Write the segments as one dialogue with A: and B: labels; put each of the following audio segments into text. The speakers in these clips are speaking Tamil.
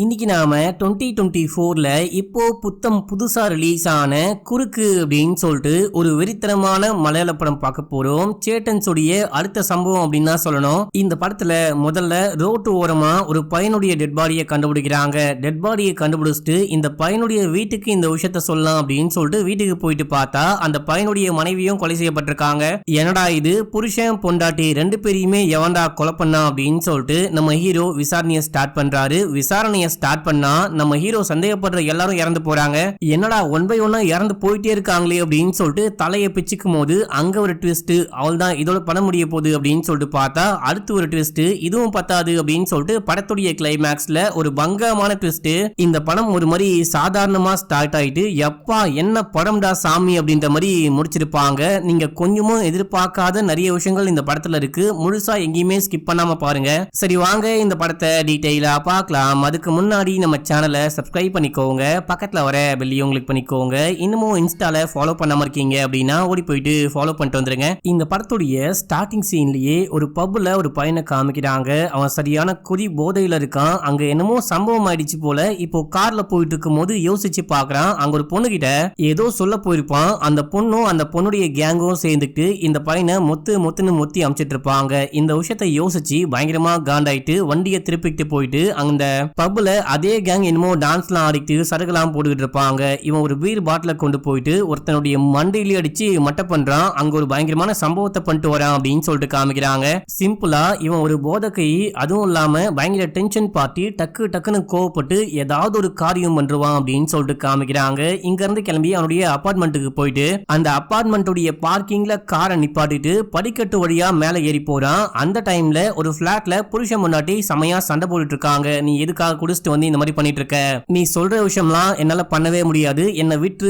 A: இன்னைக்கு நாம 2024ல இப்போ புத்தம் புதுசா ரிலீஸ் ஆன குறுக்கு அப்படின்னு சொல்லிட்டு ஒரு வெறித்தனமான மலையாள படம் பார்க்க போறோம். சேட்டன்ஸுடைய அடுத்த சம்பவம் அப்படின்னு தான் சொல்லணும். இந்த படத்துல முதல்ல ரோட்டு ஓரமா ஒரு பையனுடைய டெட் பாடியை கண்டுபிடிக்கிறாங்க. டெட் பாடியை கண்டுபிடிச்சிட்டு இந்த பையனுடைய வீட்டுக்கு இந்த விஷயத்த சொல்லலாம் அப்படின்னு சொல்லிட்டு வீட்டுக்கு போயிட்டு பார்த்தா அந்த பையனுடைய மனைவியும் கொலை செய்யப்பட்டிருக்காங்க. என்னடா இது, புருஷன் பொண்டாட்டி ரெண்டு பேரையுமே எவன்டா கொலை பண்ணா அப்படின்னு சொல்லிட்டு நம்ம ஹீரோ விசாரணையை ஸ்டார்ட் பண்றாரு. விசாரணையை ஸ்டார்ட் பண்ணா நம்ம ஹீரோ சந்தேகப்படுற எல்லாரும் இறந்து போறாங்க. என்னடா ஒன் பை ஒன்னா இறந்து போயிட்டே இருக்காங்களே அப்படின்னு சொல்லிட்டு தலையை பிச்சுக்கும் போது அங்க ஒரு ட்விஸ்ட், அவள் தான் இதோட படம் முடிய போகுது அப்படின்னு சொல்லிட்டு பார்த்தா அடுத்து ஒரு ட்விஸ்ட், இதுவும் பத்தாது அப்படின்னு சொல்லிட்டு படத்துடைய கிளைமேக்ஸ்ல ஒரு பங்கமான ட்விஸ்ட். இந்த படம் ஒரு மாதிரி சாதாரணமா ஸ்டார்ட் ஆயிட்டு எப்பா என்ன படம்டா சாமி அப்படின்ற மாதிரி முடிச்சிருப்பாங்க. நீங்க கொஞ்சமும் எதிர்பார்க்காத நிறைய விஷயங்கள் இந்த படத்துல இருக்கு. முழுசா எங்கேயுமே ஸ்கிப் பண்ணாம பாருங்க. சரி வாங்க இந்த படத்தை டீடைலா பார்க்கலாம். அதுக்கு முன்னாடி நம்ம சேனலை சப்ஸ்கிரைப் பண்ணிக்கோங்க, பக்கத்துல வர பெல்லையும் கிளிக் பண்ணிக்கோங்க. இன்னமும் இன்ஸ்டால ஃபாலோ பண்ணாம இருக்கீங்க அப்படின்னா ஓடி போயிட்டு ஃபாலோ பண்ணிட்டு வந்துருங்க. இந்த படத்துடைய ஸ்டார்டிங் சீன்லயே ஒரு பப்ல ஒரு பையனை காமிக்கிறாங்க. அவன் சரியான குடி போதையில இருக்கான். அங்க என்னமோ சம்பவம் ஆயிடுச்சு போல. இப்போ கார்ல போயிட்டு இருக்கும் போது யோசிச்சு பாக்குறான். அங்க ஒரு பொண்ணு கிட்ட ஏதோ சொல்ல போயிருப்பான். அந்த பொண்ணும் அந்த பொண்ணுடைய கேங்கும் சேர்ந்துட்டு இந்த பையனை முத்துன்னு முத்தி அமைச்சிட்டு இருப்பாங்க. இந்த விஷயத்த யோசிச்சு பயங்கரமா காண்டாயிட்டு வண்டியை திருப்பிட்டு போயிட்டு அந்த பப்ல அதே கேங் என்னமோ டான்ஸ்லாம் ஆடிட்டு சரகுலாம் போட்டுக்கிட்டு இருப்பாங்க. இவன் ஒரு பீர் பாட்டில கொண்டு போயிட்டு ஒருத்தனுடைய மண்டையில அடிச்சு மட்டை பண்றான். அங்க ஒரு பயங்கரமான சம்பவத்தை பண்ணிட்டு வரான் அப்படின்னு சொல்லிட்டு காமிக்கிறாங்க. சிம்பிளா இவன் ஒரு போதகை, அதுவும் இல்லாம பயங்கர டென்ஷன் பார்ட்டி, டக்குன்னு கோவப்பட்டு ஏதாவது ஒரு காரியம் பண்றான் அப்படின்னு சொல்லிட்டு காமிக்கிறாங்க. இங்க இருந்து கிளம்பி அவனுடைய அபார்ட்மெண்ட்டுக்கு போயிட்டு அந்த அபார்ட்மெண்ட்டுடைய பார்க்கிங்ல காரை நிப்பாட்டிட்டு படிக்கட்டு வழியா மேல ஏறி போறான். அந்த டைம்ல ஒரு பிளாட்ல புருஷன் முன்னாடி செமையா சண்டை போட்டுட்டு இருக்காங்க. நீ எதுக்காக குடிச்சிட்டு வந்து இந்த மாதிரி பண்ணிட்டு இருக்க, நீ சொல்ற விஷயம்லாம் என்னால பண்ணவே முடியாது, என்ன விட்டு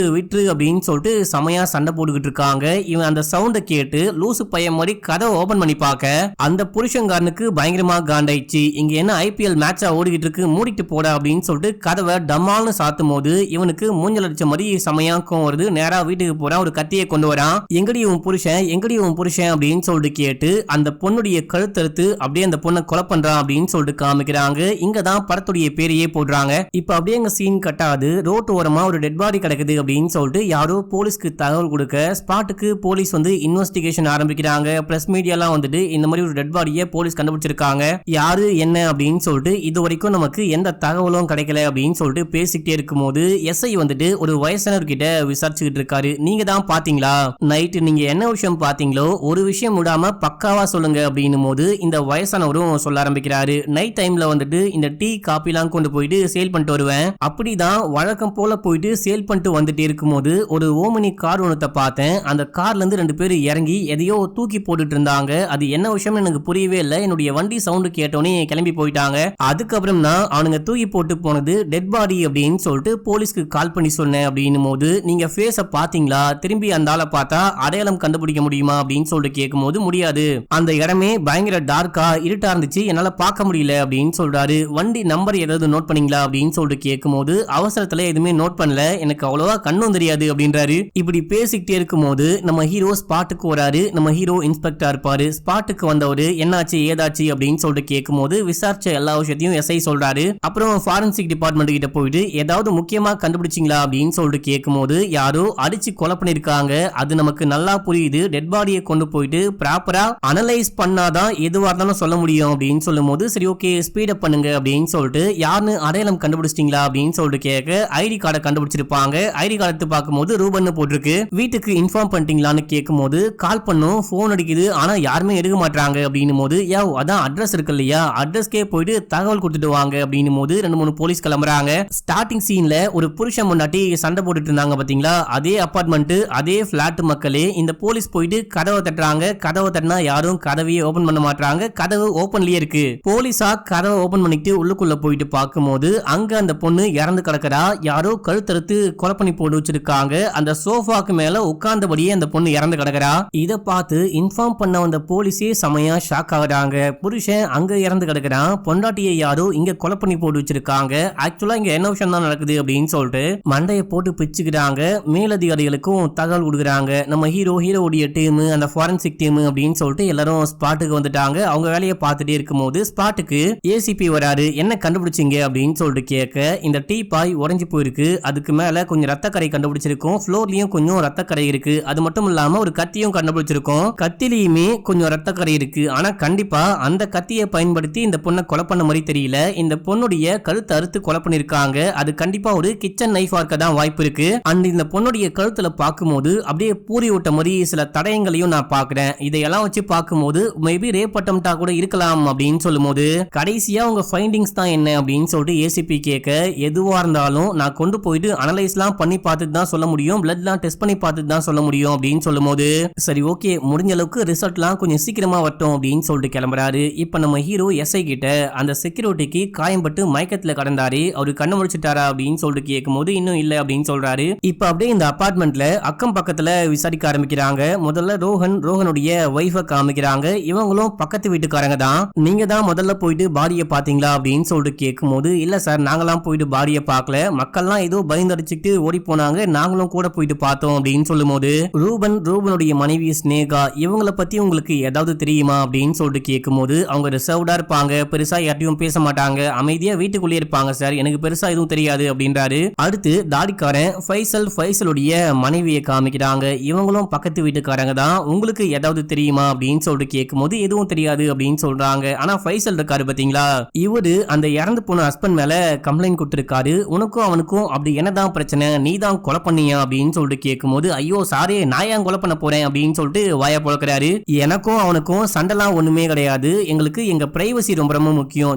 A: அப்படின்னு சொல்லிட்டு செமையா சண்டை போட்டுக்கிட்டு இருக்காங்க. இவன் அந்த சவுண்ட கேட்டு லூசு பையன் மாதிரி கதவை ஓபன் பண்ணி பார்க்க அந்த புருஷங்காரனுக்கு பயங்கரமா காண்டாயிடுச்சு. இங்க என்ன ஐபிஎல் மேட்சா ஓடிக்கிட்டு இருக்கு, மூடிட்டு போட அப்படின்னு சொல்லிட்டு கதவை டம்மால்னு சாத்தும் போது இவனுக்கு மூஞ்சல் அடிச்ச மாதிரி செமையாக்கும் வருது. நேரா வீட்டுக்கு போறான். ஒரு கத்தியை கொண்டு வரான். எங்கடி உன் புருஷன் அப்படின்னு சொல்லிட்டு கேட்டு அந்த பொண்ணுடைய கழுத்தறுத்து அப்படியே அந்த பொண்ணை கொலை பண்றான் அப்படின்னு சொல்லிட்டு காமிக்கிறாங்க. இங்கதான் படத்துடைய பேரையே போடுறாங்க. இப்ப அப்படியே எங்க சீன் கட்டாது. ரோட்டு ஓரமா ஒரு டெட் பாடி கிடக்குது அப்படின்னு சொல்லிட்டு யாரோ போலீஸ்க்கு தகவல் கொடுக்க ஸ்பாட்டுக்கு போலீஸ் வந்து இன்வெஸ்டிகேஷன் ஆரம்பிக்கிறாங்க. பிரஸ் மீடியாலாம் வந்துட்டு இந்த மாதிரி ஒரு டெட் பாடியை போலீஸ் கண்டுபிடிச்சிருக்காங்க, யாரு என்ன அப்படின்னு சொல்லிட்டு இது வரைக்கும் நமக்கு எந்த தகவலும் கிடைக்கல அப்படின்னு சொல்லிட்டு பேசிக்கிட்டே இருக்கும்போது எஸ்ஐ வந்துட்டு ஒரு வயசானவர்கிட்ட விசாரிச்சுக்கிட்டு இருக்காரு. நீங்க தான் பாத்தீங்களா நைட்டு, நீங்க என்ன விஷயம் பாத்தீங்களோ ஒரு விஷயம் விடாம பக்காவா சொல்லுங்க அப்படின்னும் போது இந்த வயசானவரும் சொல்ல ஆரம்பிக்கிறாரு. நைட் டைம்ல வந்துட்டு இந்த டீ காப்பிலாம் கொண்டு போயிட்டு சேல் பண்ணிட்டு வருவேன். அப்படிதான் வழக்கம் போல போயிட்டு சேல் பண்ணிட்டு வந்துட்டு இருக்கும்போது ஒரு ஓமினி கார் ஒன்றத்தை பார்த்தேன். அந்த கார்ல இருந்து ரெண்டு பேர் இறங்கி எதையோ தூக்கி போட்டுட்டு இருந்தாங்க. அது என்ன விஷயம் எனக்கு புரியவே இல்லை. என்னுடைய வண்டி சவுண்டு கேட்டோன்னே கிளம்பி போயிட்டாங்க. அதுக்கப்புறம் தான் அவனுங்க தூக்கி போட்டு போனது டெட் பாடி அப்படின்னு சொல்லிட்டு போலீஸ்க்கு கால் பண்ணி சொன்னேன் அப்படின்னும் போது நீங்க ஃபேஸ பாத்தீங்களா, திரும்பி அந்த ஆளை பார்த்தா அடையாளம் கண்டுபிடிக்க முடியுமா அப்படின்னு சொல்லிட்டு கேட்கும் போது முடியாது, அந்த இடமே பயங்கர டார்க்கா இருட்டா இருந்துச்சு, என்னால பார்க்க முடியல அப்படின்னு சொல்றாரு. வண்டி நம்பர் ஏதாவது நோட் பண்ணீங்களா அப்படின்னு சொல்லிட்டு கேட்கும்போது அவசரத்துல எதுவுமே நோட் பண்ணல, எனக்கு அவ்வளவா கண்ணும் தெரியாது அப்படின்றாரு. இப்படி பேசிக்கிட்டே இருக்கும்போது நம்ம ஹீரோ ஸ்பாட்டுக்கு வராரு. நம்ம ஹீரோ இன்ஸ்பெக்டர் இருப்பாரு. ஸ்பாட்டுக்கு வந்தவரு என்னாச்சு ஏதாச்சு அப்படின்னு சொல்லிட்டு கேட்கும்போது விசாரிச்ச எல்லா விஷயத்தையும் எஸ்ஐ சொல்றாரு. அப்புறம் ஃபாரன்சிக் டிபார்ட்மெண்ட் கிட்ட போயிட்டு ஏதாவது முக்கியமா கண்டுபிடிச்சிங்களா அப்படின்னு சொல்லிட்டு கேட்கும்போது யாரோ அடிச்சு கொலை பண்ணிருக்காங்க, அது நமக்கு நல்லா புரியுது, டெட் பாடியை கொண்டு போயிட்டு ப்ராப்பரா அனலைஸ் பண்ணாதான் எதுவா இருந்தாலும் சொல்ல முடியும் அப்படின்னு சொல்லும் போது சரி ஓகே ஸ்பீட் அப் பண்ணுங்க அப்படின்னு சொல்லிட்டு யாருன்னு அடையாளம் கண்டுபிடிச்சிட்டீங்களா அப்படின்னு சொல்லிட்டு கேட்க ஐடி கார்டை கண்டுபிடிச்சிருப்பாங்க. ஐடி கார்டு எடுத்து பார்க்கும்போது ரூபன் போட்டிருக்கு. வீட்டுக்கு இன்ஃபார்ம் பண்ணிட்டீங்களான்னு கேட்கும்போது கால் பண்ணும், போன் அடிக்குது, ஆனா யாருமே எடுக்க மாட்டாங்க அப்படின்னும் போது அதான் அட்ரஸ் இருக்கு இல்லையா, அட்ரஸ்க்கே போயிட்டு தகவல் கொடுத்துட்டு வாங்க அப்படின்னும் போது 2-3 போலீஸ் கிளம்புறாங்க. ஸ்டார்டிங் சீன்ல ஒரு புருஷன் முன்னாடி சண்டை போட்டுட்டு இருந்தாங்க பாத்தீங்களா, அதே அபார்ட்மெண்ட் அதே பிளாட் மக்களே இந்த போலீஸ் போயிட்டு கதவை தட்டுறாங்க. கதவை தட்டினா யாரும் கதவையே ஓபன் பண்ண மாட்டாங்க. கதவு ஓபன்லயே இருக்கு. போலீஸா கதவை ஓபன் பண்ணிட்டு உள்ளுக்குள்ள போயிட்டு பார்க்கும்போது அங்க அந்த பொண்ணு இறந்து கிடக்கிறா. யாரோ கழுத்தறுத்து கொலை பண்ணி போட்டு வச்சிருக்காங்க. அந்த சோஃபாக்கு மேல உட்கார்ந்தபடியே அந்த பொண்ணு இறந்து கிடக்கிறா. இத பார்த்து இன்ஃபார்ம் பண்ண வந்த போலீஸே செமையா ஷாக் ஆகுறாங்க. புருஷன் அங்க இறந்து கிடக்கிறான், பொண்டாட்டியை யாரோ இங்க கொலை பண்ணி போட்டு வச்சிருக்காங்க. ஆக்சுவலா இங்க என்ன விஷயம் தான் நடக்குது அப்படின்னு சொல்லிட்டு மண்டையை போட்டு பிச்சுக்கிறாங்க. மேலதிகாரிகளுக்கும் தகவல் கொடுக்குறாங்க. நம்ம ஹீரோடைய டீம், அந்த ஃபாரன்சிக் டீம் அப்படின்னு சொல்லிட்டு எல்லாரும் ஸ்பாட்டுக்கு வந்துட்டாங்க. அவங்க வேலையை பார்த்துட்டே இருக்கும்போது ஸ்பாட்டுக்கு ஏசிபி வராரு. என்ன கண்டுபிடிச்சு கண்டுபிடிச்சிங்க அப்படின்னு சொல்லிட்டு கேட்க, இந்த டீ பாய் உறைஞ்சு போயிருக்கு, அதுக்கு மேல கொஞ்சம் ரத்தக்கரை கண்டுபிடிச்சிருக்கோம், ஃப்ளோர்லயும் கொஞ்சம் ரத்தக்கரை இருக்கு, அது மட்டும் இல்லாம ஒரு கத்தியும் கண்டுபிடிச்சிருக்கோம், கத்திலையுமே கொஞ்சம் ரத்தக்கரை இருக்கு. ஆனா கண்டிப்பா அந்த கத்தியை பயன்படுத்தி இந்த பொண்ணை கொலை பண்ண மாதிரி தெரியல, இந்த பொண்ணுடைய கழுத்தை அறுத்து கொலை பண்ணிருக்காங்க, அது கண்டிப்பா ஒரு கிச்சன் நைஃபா இருக்க தான் வாய்ப்பு இருக்கு. அண்ட் இந்த பொண்ணுடைய கழுத்துல பார்க்கும்போது அப்படியே பூரி விட்ட மாதிரி சில தடயங்களையும் நான் பாக்குறேன். இதையெல்லாம் வச்சு பார்க்கும்போது மேபி ரேப் அட்டம்ப்டா கூட இருக்கலாம் அப்படின்னு சொல்லும்போது, கடைசியா உங்க ஃபைண்டிங்ஸ் தான் என்ன அப்படின்னு சொல்லிட்டு ஏசிபி கேட்க, எதுவா இருந்தாலும் நான் கொண்டு போயிட்டு அனலைஸ்லாம் பண்ணி பார்த்துட்டு தான் சொல்ல முடியும், பிளட்லாம் டெஸ்ட் பண்ணி பார்த்துட்டு தான் சொல்ல முடியும் அப்படின்னு சொல்லும்போது, சரி ஓகே முடிஞ்ச அளவுக்கு ரிசல்ட்லாம் கொஞ்சம் சீக்கிரமா வரட்டும் அப்படின்னு சொல்லிட்டு கிளம்புறாரு. இப்ப நம்ம ஹீரோ எஸ்ஐ கிட்ட அந்த செக்யூரிட்டிக்கு காயம்பட்டு மயக்கத்துல கடந்தாரு, அவரு கண்ணு முடிச்சிட்டாரா அப்படின்னு சொல்லிட்டு கேட்கும்போது இன்னும் இல்ல அப்படின்னு சொல்றாரு. இப்ப அப்படியே இந்த அபார்ட்மெண்ட்ல அக்கம் பக்கத்துல விசாரிக்க ஆரம்பிக்கிறாங்க. முதல்ல ரோஹனுடைய வைஃபை காமிக்கிறாங்க. இவங்களும் பக்கத்து வீட்டுக்காரங்க தான். நீங்க தான் முதல்ல போயிட்டு பாடியை பாத்தீங்களா அப்படின்னு சொல்லிட்டு கேட்கும்போது, இல்ல சார் நாங்களாம் போயிட்டு பாடியை பார்க்கல, மக்கள்லாம் ஏதோ பயந்தடிச்சுட்டு ஓடி போனாங்க, நாங்களும் கூட போயிட்டு பார்த்தோம் அப்படின்னு சொல்லும்போது, ரூபனுடைய மனைவி ஸ்னேகா இவங்கள பத்தி உங்களுக்கு ஏதாவது தெரியுமா அப்படின்னு சொல்லிட்டு கேட்கும்போது, அவங்க ரிசர்வ்டா இருப்பாங்க, பெருசா யார்ட்டையும் பேச மாட்டாங்க, அமைதியா வீட்டுக்குள்ளே இருப்பாங்க சார், எனக்கு பெருசா எதுவும் தெரியாது அப்படின்றாரு. அடுத்து தாடிக்காரன் ஃபைசலுடைய மனைவியை காமிக்கிறாங்க. இவங்களும் பக்கத்து வீட்டுக்காரங்க தான், உங்களுக்கு ஏதாவது தெரியுமா அப்படின்னு சொல்லிட்டு கேட்கும்போது எதுவும் தெரியாது அப்படின்னு சொல்றாங்க. ஆனா ஃபைசல் இருக்காரு பாத்தீங்களா, இவரு அந்த இறந்து போன ஹஸ்பண்ட் மேல கம்ப்ளைண்ட் கொடுத்திருக்காரு, உனக்கும் அவனுக்கும் அப்படி என்னதான் பிரச்சனை, நீ தான் கொலை பண்ணியா அப்படின்னு சொல்லிட்டு கேட்கும்போது, ஐயோ சாரே நான் ஏன் கொலை பண்ண போறேன் அப்படின்னு சொல்லிட்டு வாய பொழக்கிறாரு. எனக்கும் அவனுக்கும் சண்டைலாம் ஒண்ணுமே கிடையாது, எங்களுக்கு எங்க பிரைவசி ரொம்ப ரொம்ப முக்கியம்,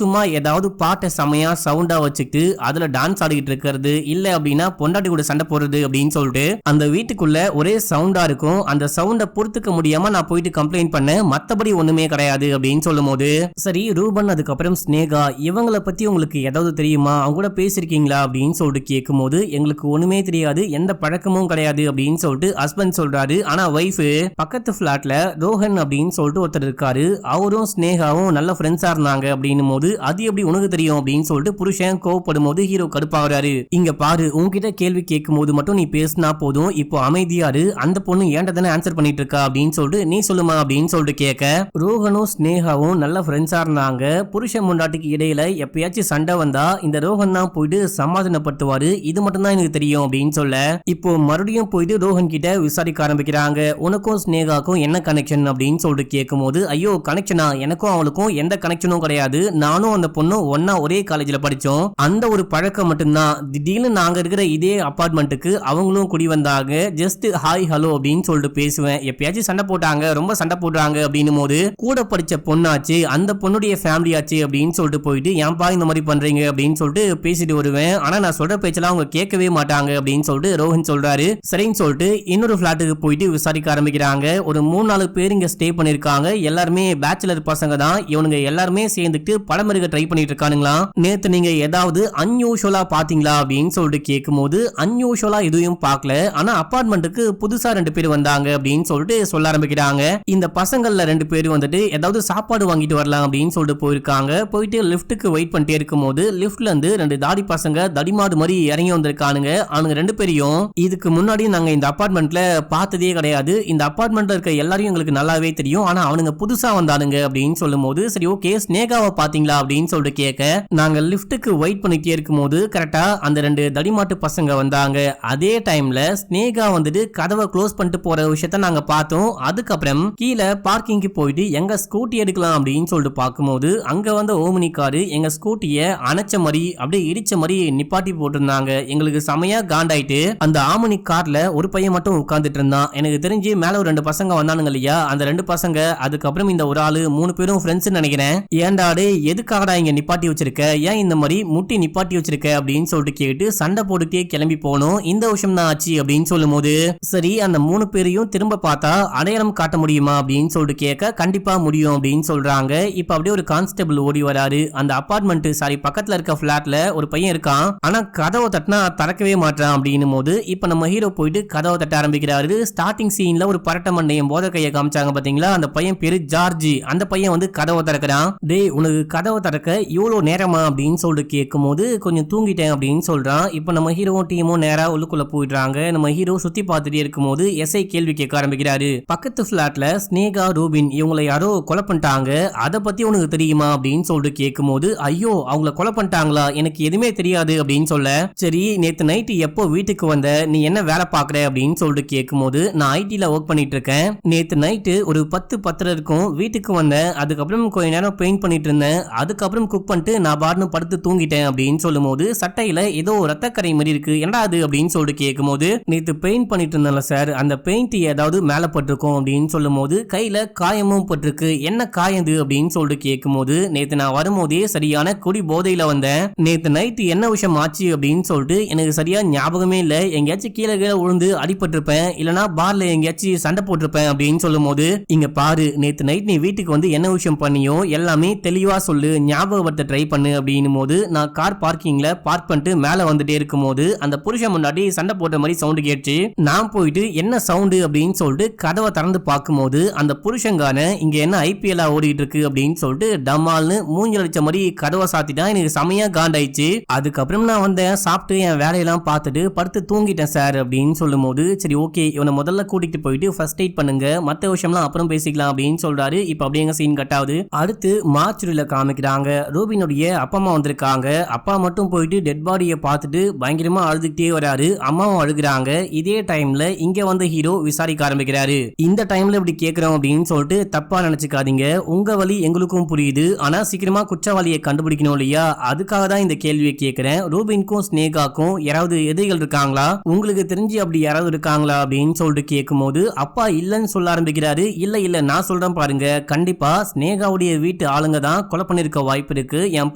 A: சும்மா ஏதாவது பாட்டை செமையா சவுண்டா வச்சுக்கிட்டு அதுல டான்ஸ் ஆடிக்கிட்டு இருக்கிறது, இல்ல அப்படின்னா பொண்டாட்டி கூட சண்டை போடுறது அப்படின்னு சொல்லிட்டு அந்த வீட்டுக்குள்ள ஒரே சவுண்டா இருக்கும், அந்த சவுண்டை பொறுத்துக்க முடியாம நான் போயிட்டு கம்ப்ளைண்ட் பண்ணேன், மத்தபடி ஒண்ணுமே கிடையாது அப்படின்னு சொல்லும்போது, சரி ரூபன் அதுக்கப்புறம் ஸ்னேகா இவங்கள பத்தி உங்களுக்கு ஏதாவது தெரியுமா, அவங்க கூட பேசிருக்கீங்களா அப்படின்னு சொல்லிட்டு கேட்கும்போது, எங்களுக்கு ஒண்ணுமே தெரியாது, எந்த பழக்கமும் கிடையாது அப்படின்னு சொல்லிட்டு ஹஸ்பண்ட் சொல்றாரு. ஆனா வைஃப் பக்கத்து பிளாட்ல ரோஹன் அப்படின்னு சொல்லிட்டு ஒருத்தர் இருக்காரு, அவரும் ஸ்னேகாவும் நல்ல ஃப்ரெண்ட்ஸா இருந்தாங்க அப்படின்னும் போது, அது எப்படி உனக்கு தெரியும் அப்படின்னு சொல்லிட்டு புருஷன் கோவப்படும் போது ஹீரோ கடுப்பாகிறாரு. இங்க பாரு உன்கிட்ட கேள்வி கேட்கும் போது மட்டும் நீ பேசினா போதும், இப்போ அமைதியாரு, அந்த பொண்ணு ஏன்டா தானே ஆன்சர் பண்ணிட்டு இருக்கா அப்படின்னு சொல்லிட்டு நீ சொல்லுமா அப்படின்னு சொல்லிட்டு கேட்க, ரோஹனும் ஸ்னேகாவும் நல்ல ஃப்ரெண்ட்ஸா இருந்தாங்க, புருஷன் முண்டாட்டிக்கு இடையில எப்பயாச்சும் சண்டை வந்தா இந்த ரோஹன் தான் போயிட்டு சமாதானப்படுத்துவாரு, இது மட்டும் தான் எனக்கு தெரியும் அப்படின்னு சொல்ல, இப்போ மறுபடியும் போயிட்டு ரோஹன் கிட்ட விசாரிக்க ஆரம்பிக்கிறாங்க. உனக்கும் ஸ்னேகாக்கும் என்ன கனெக்ஷன் அப்படின்னு சொல்லிட்டு கேட்கும்போது, ஐயோ கனெக்ஷனா, எனக்கும் அவளுக்கும் எந்த கனெக்ஷனும் கிடையாது, நானும் அந்த பொண்ணும் ஒன்னா ஒரே காலேஜ்ல படிச்சோம், அந்த ஒரு பழக்கம் மட்டும்தான், திடீர்னு நாங்க இருக்கிற இதே அபார்ட்மெண்ட்டுக்கு அவங்களும் குடி வந்தாங்க, ஜஸ்ட் ஹாய் ஹலோ அப்படின்னு சொல்லிட்டு பேசுவேன், எப்பயாச்சும் சண்டை போட்டாங்க, ரொம்ப சண்டை போடுறாங்க அப்படின்னும் போது கூட படிச்ச பொண்ணாச்சு, அந்த பொண்ணுடைய ஃபேமிலி ஆச்சு அப்படின்னு சொல்லிட்டு போயிட்டு ஏன்பா இந்த மாதிரி பண்றீங்க அப்படின்னு சொல்லிட்டு பேசிட்டு வருவேன், ஆனா நான் சொல்ற பேச்செல்லாம் அவங்க கேட்கவே மாட்டாங்க அப்படின்னு சொல்லிட்டு ரோஹன் சொல்றாரு. சரின்னு சொல்லிட்டு இன்னொரு பிளாட்டுக்கு போயிட்டு விசாரிக்க ஆரம்பிக்கிறாங்க. ஒரு 3-4 பேர் இங்க ஸ்டே பண்ணிருக்காங்க, எல்லாருமே பேச்சுலர் பசங்க தான், இவனுங்க எல்லாருமே சேர்ந்துட்டு படம் எடுக்க ட்ரை பண்ணிட்டு இருக்கானுங்களா, நேத்து நீங்க ஏதாவது அன்யூஷுவலா பாத்தீங்களா அப்படின்னு சொல்லிட்டு கேட்கும்போது, அன்யூஷுவலா எதுவும் பார்க்கல, ஆனா அபார்ட்மெண்ட்டுக்கு புதுசா 2 பேர் வந்தாங்க அப்படின்னு சொல்லிட்டு சொல்ல ஆரம்பிக்கிறாங்க. இந்த பசங்கள்ல 2 பேர் வந்துட்டு ஏதாவது சாப்பாடு வாங்கிட்டு வரலாம் அப்படின்னு சொல்லிட்டு போயிருக்காங்க. போயிட்டு லிஃப்ட்டுக்கு வெயிட் பண்ணிட்டே இருக்கும்போது லிஃப்ட்ல இருந்து 2 தாடி பசங்க தடிமாடு மாதிரி இறங்கி வந்திருக்கானுங்க. அவனுங்க 2 பேரையும் இதுக்கு முன்னாடி நாங்க இந்த அபார்ட்மெண்ட்ல பார்த்ததே கிடையாது, இந்த அபார்ட்மெண்ட்ல இருக்க எல்லாரையும் எங்களுக்கு நல்லாவே தெரியும், ஆனா அவனுங்க புதுசா வந்தானுங்க அப்படின்னு சொல்லும்போது, சரி ஓகே ஸ்னேகாவை பாத்தீங்களா அப்படின்னு சொல்லிட்டு கேட்க, நாங்க லிஃப்ட்டுக்கு வெயிட் பண்ணிட்டே இருக்கும்போது கரெக்டா அந்த 2 தடிமாட்டு பசங்க வந்தாங்க, அதே டைம்ல ஸ்னேகா வந்துட்டு கதவை க்ளோஸ் பண்ணிட்டு போற விஷயத்த நாங்க பார்த்தோம், அதுக்கப்புறம் கீழே பார்க்கிங்க்கு போயிட்டு எங்க ஸ்கூட்டி எடுக்கலாம் அப்படின்னு சொல்லிட்டு பார்க்கும்போது அங்க வந்த ஓமினி காரு எங்க ஸ்கூட்டியை அணைச்ச மாதிரி அப்படியே இடிச்ச மாதிரி நிப்பாட்டி போட்டிருந்தாங்க, எங்களுக்கு செமையா காண்டாயிட்டு அந்த ஆமினி கார்ல ஒரு பையன் மட்டும் உட்கார்ந்துட்டு இருந்தான், எனக்கு தெரிஞ்சு மேல ஒரு 2 பசங்க வந்தானுங்க இல்லையா, அந்த 2 பசங்க அதுக்கப்புறம் இந்த ஒரு ஆளு 3 பேரும் ஃப்ரெண்ட்ஸ் நினைக்கிறேன், ஏன்டாடே எதுக்காகடா இங்க நிப்பாட்டி வச்சிருக்க, ஏன் இந்த மாதிரி முட்டி நிப்பாட்டி வச்சிருக்க அப்படின்னு சொல்லிட்டு கேட்டு சண்டை போட்டுட்டே கிளம்பி போனோம், இந்த விஷயம் தான் ஆச்சு அப்படின்னு சொல்லும் போது, சரி அந்த 3 பேரையும் திரும்ப பார்த்தா அடையாளம் காட்ட முடியுமா அப்படின்னு சொல்லிட்டு கேட்க, கண்டிப்பா முடியும் அப்படின்னு சொல்றாங்க. இப்ப அப்படியே ஒரு கான்ஸ்டபிள் ஓடி வராரு, அந்த அபார்ட்மெண்ட் பக்கத்துல இருக்க பிளாட்ல ஒரு பையன் இருக்கான், ஆனா கதவை தட்டினா திறக்கவே மாட்டான் அப்படின்னும் போது இப்ப நம்ம ஹீரோ போயிட்டு கதவை தட்ட ஆரம்பிக்கிறாரு. ஸ்டார்டிங் சீன்ல ஒரு பரட்ட மண்டையம் போத கையை காமிச்சாங்க பாத்தீங்களா, அந்த பையன் பேரு ஜார்ஜி, அந்த பையன் வந்து கதவை திறக்கிறான். டேய் உனக்கு கதவை திறக்க இவ்வளவு நேரமா அப்படின்னு சொல்லிட்டு கேட்கும் போது கொஞ்சம் தூங்கிட்டேன் அப்படின்னு சொல்றான். இப்ப நம்ம ஹீரோவும் டீமும் நேரா உள்ளுக்குள்ள போயிடுறாங்க. நம்ம ஹீரோ சுத்தி பார்த்துட்டே இருக்கும் போது எஸ்ஐ கேள்வி கேட்க ஆரம்பிக்கிறாரு. பக்கத்து பிளாட்ல ஸ்னேகா ரூபின் இவங்களை யாரோ கொலை பண்ணிட்டாங்க, அதை பத்தி உனக்கு தெரியுமா அப்படின்னு சொல்லிட்டு கேட்கும் போது ஐயோ அவங்கள கொலை பண்ணிட்டாங்களா, எனக்கு எதுவுமே தெரியாது அப்படின்னு சொல்ல, சரி நேத்து நைட்டு எப்போ வீட்டுக்கு வந்த, நீ என்ன வேலை பாக்குற அப்படின்னு சொல்லிட்டு கேட்கும்போது, நான் ஐடில ஒர்க் பண்ணிட்டு இருக்கேன், நேத்து நைட்டு ஒரு 10-10 இருக்கும் வீட்டுக்கு வந்தேன், அதுக்கப்புறம் கொஞ்ச நேரம் பெயிண்ட் பண்ணிட்டு இருந்தேன், அதுக்கப்புறம் குக் பண்ணிட்டு நான் பாட்னு படுத்து தூங்கிட்டேன் அப்படின்னு சொல்லும் போது, சட்டையில ஏதோ ரத்தக்கரை மாதிரி இருக்கு, என்னடா அது அப்படின்னு சொல்லிட்டு கேட்கும்போது, நேத்து பெயிண்ட் பண்ணிட்டு இருந்தேன்ல சார், அந்த பெயிண்ட் ஏதாவது மேல பட்டிருக்கும் அப்படின்னு சொல்லும் போது, கையில காயமும் பட்டிருக்கு, என்ன காயது அப்படின்னு சொல்லிட்டு கேட்கும்போது, நேத்து நான் வரும்போதே சரியான குடி போதையில வந்தேன், நேத்து நைட்டு என்ன விஷயம் ஆச்சு அப்படின்னு சொல்லிட்டு எனக்கு சரியா ஞாபகமே இல்ல, எங்கேயாச்சும் கீழே விழுந்து அடிபட்டிருப்பேன், இல்லனா பார்ல எங்கேயாச்சும் சண்டை போட்டிருப்பேன் அப்படின்னு சொல்லும் போது, இங்க பாரு நேத்து நைட் நீ வீட்டுக்கு வந்து என்ன விஷயம் பண்ணியோ எல்லாமே தெளிவா சொல்லு, ஞாபகத்தை ட்ரை பண்ணு அப்படின்னும் போது, நான் கார் பார்க்கிங்ல பார்க் பண்ணிட்டு மேல வந்துட்டே இருக்கும் போது அந்த புருஷன் முன்னாடி சண்டை போட்ட மாதிரி சவுண்ட் கேட்டுச்சு, நான் போயிட்டு என்ன சவுண்டு அப்படின்னு சொல்லிட்டு கதவை திறந்து பார்க்கும்போது அந்த புருஷங்கான இங்க என்ன ஐபிஎல் ஓடிட்டு இருக்கு அப்படின்னு சொல்லிட்டு டமால்னு மூஞ்சில் அடிச்ச மாதிரி கதவை சாத்திட்டான், எனக்கு செமையா காண்டாயிடுச்சு, அதுக்கப்புறம் நான் வந்தேன், சாப்பிட்டு என் வேலையெல்லாம் பார்த்துட்டு படுத்து தூங்கிட்டேன் சார் அப்படின்னு சொல்லும் போது, சரி ஓகே இவனை முதல்ல கூட்டிட்டு போயிட்டு ஃபர்ஸ்ட் எய்ட் பண்ணுங்க, மற்ற விஷயம்லாம் அப்புறம் பேசிக்கலாம் அப்படின்னு சொல்றாரு. இப்ப அப்படியே சீன் கட் ஆகுது. அடுத்து மார்ச்சுரியில காமிக்கிறாங்க, ரூபினுடைய அப்பா அம்மா வந்திருக்காங்க, அப்பா மட்டும் போயிட்டு டெட் பாடியை பார்த்துட்டு பயங்கரமா அழுதுகிட்டே வராரு, அம்மாவும் அழுகுறாங்க. இதே டைம்ல இங்க வந்து ஹீரோ விசாரிக்க ஆரம்பிக்கிறாரு. இந்த டைம்ல இப்படி கேட்கிறோம் அப்படின்னு சொல்லிட்டு தப்பா நினைச்சுக்காதீங்க, உங்க வழி எங்களுக்கும் புரியுது, ஆனா சீக்கிரமா குற்றவாளியை கண்டுபிடிக்கணும் இல்லையா, அதுக்காக தான் இந்த கேள்வியை கேட்கிறேன். ரூபின்க்கும் ஸ்னேகாக்கும் யாராவது எதிரிகள் இருக்காங்களா, உங்களுக்கு தெரிஞ்சு அப்படி யாராவது இருக்காங்களா அப்படின்னு சொல்லிட்டு கேட்கும்போது அப்பா இல்லன்னு சொல்ல ஆரம்பிக்கிறாரு. இல்ல நான் சொல்றேன் பாருங்க, கண்டிப்பா ஸ்னேகாவுடைய வீட்டு ஆளுங்க தான் கொலை பண்ணிருக்க வாய்ப்பு இருக்கு, என்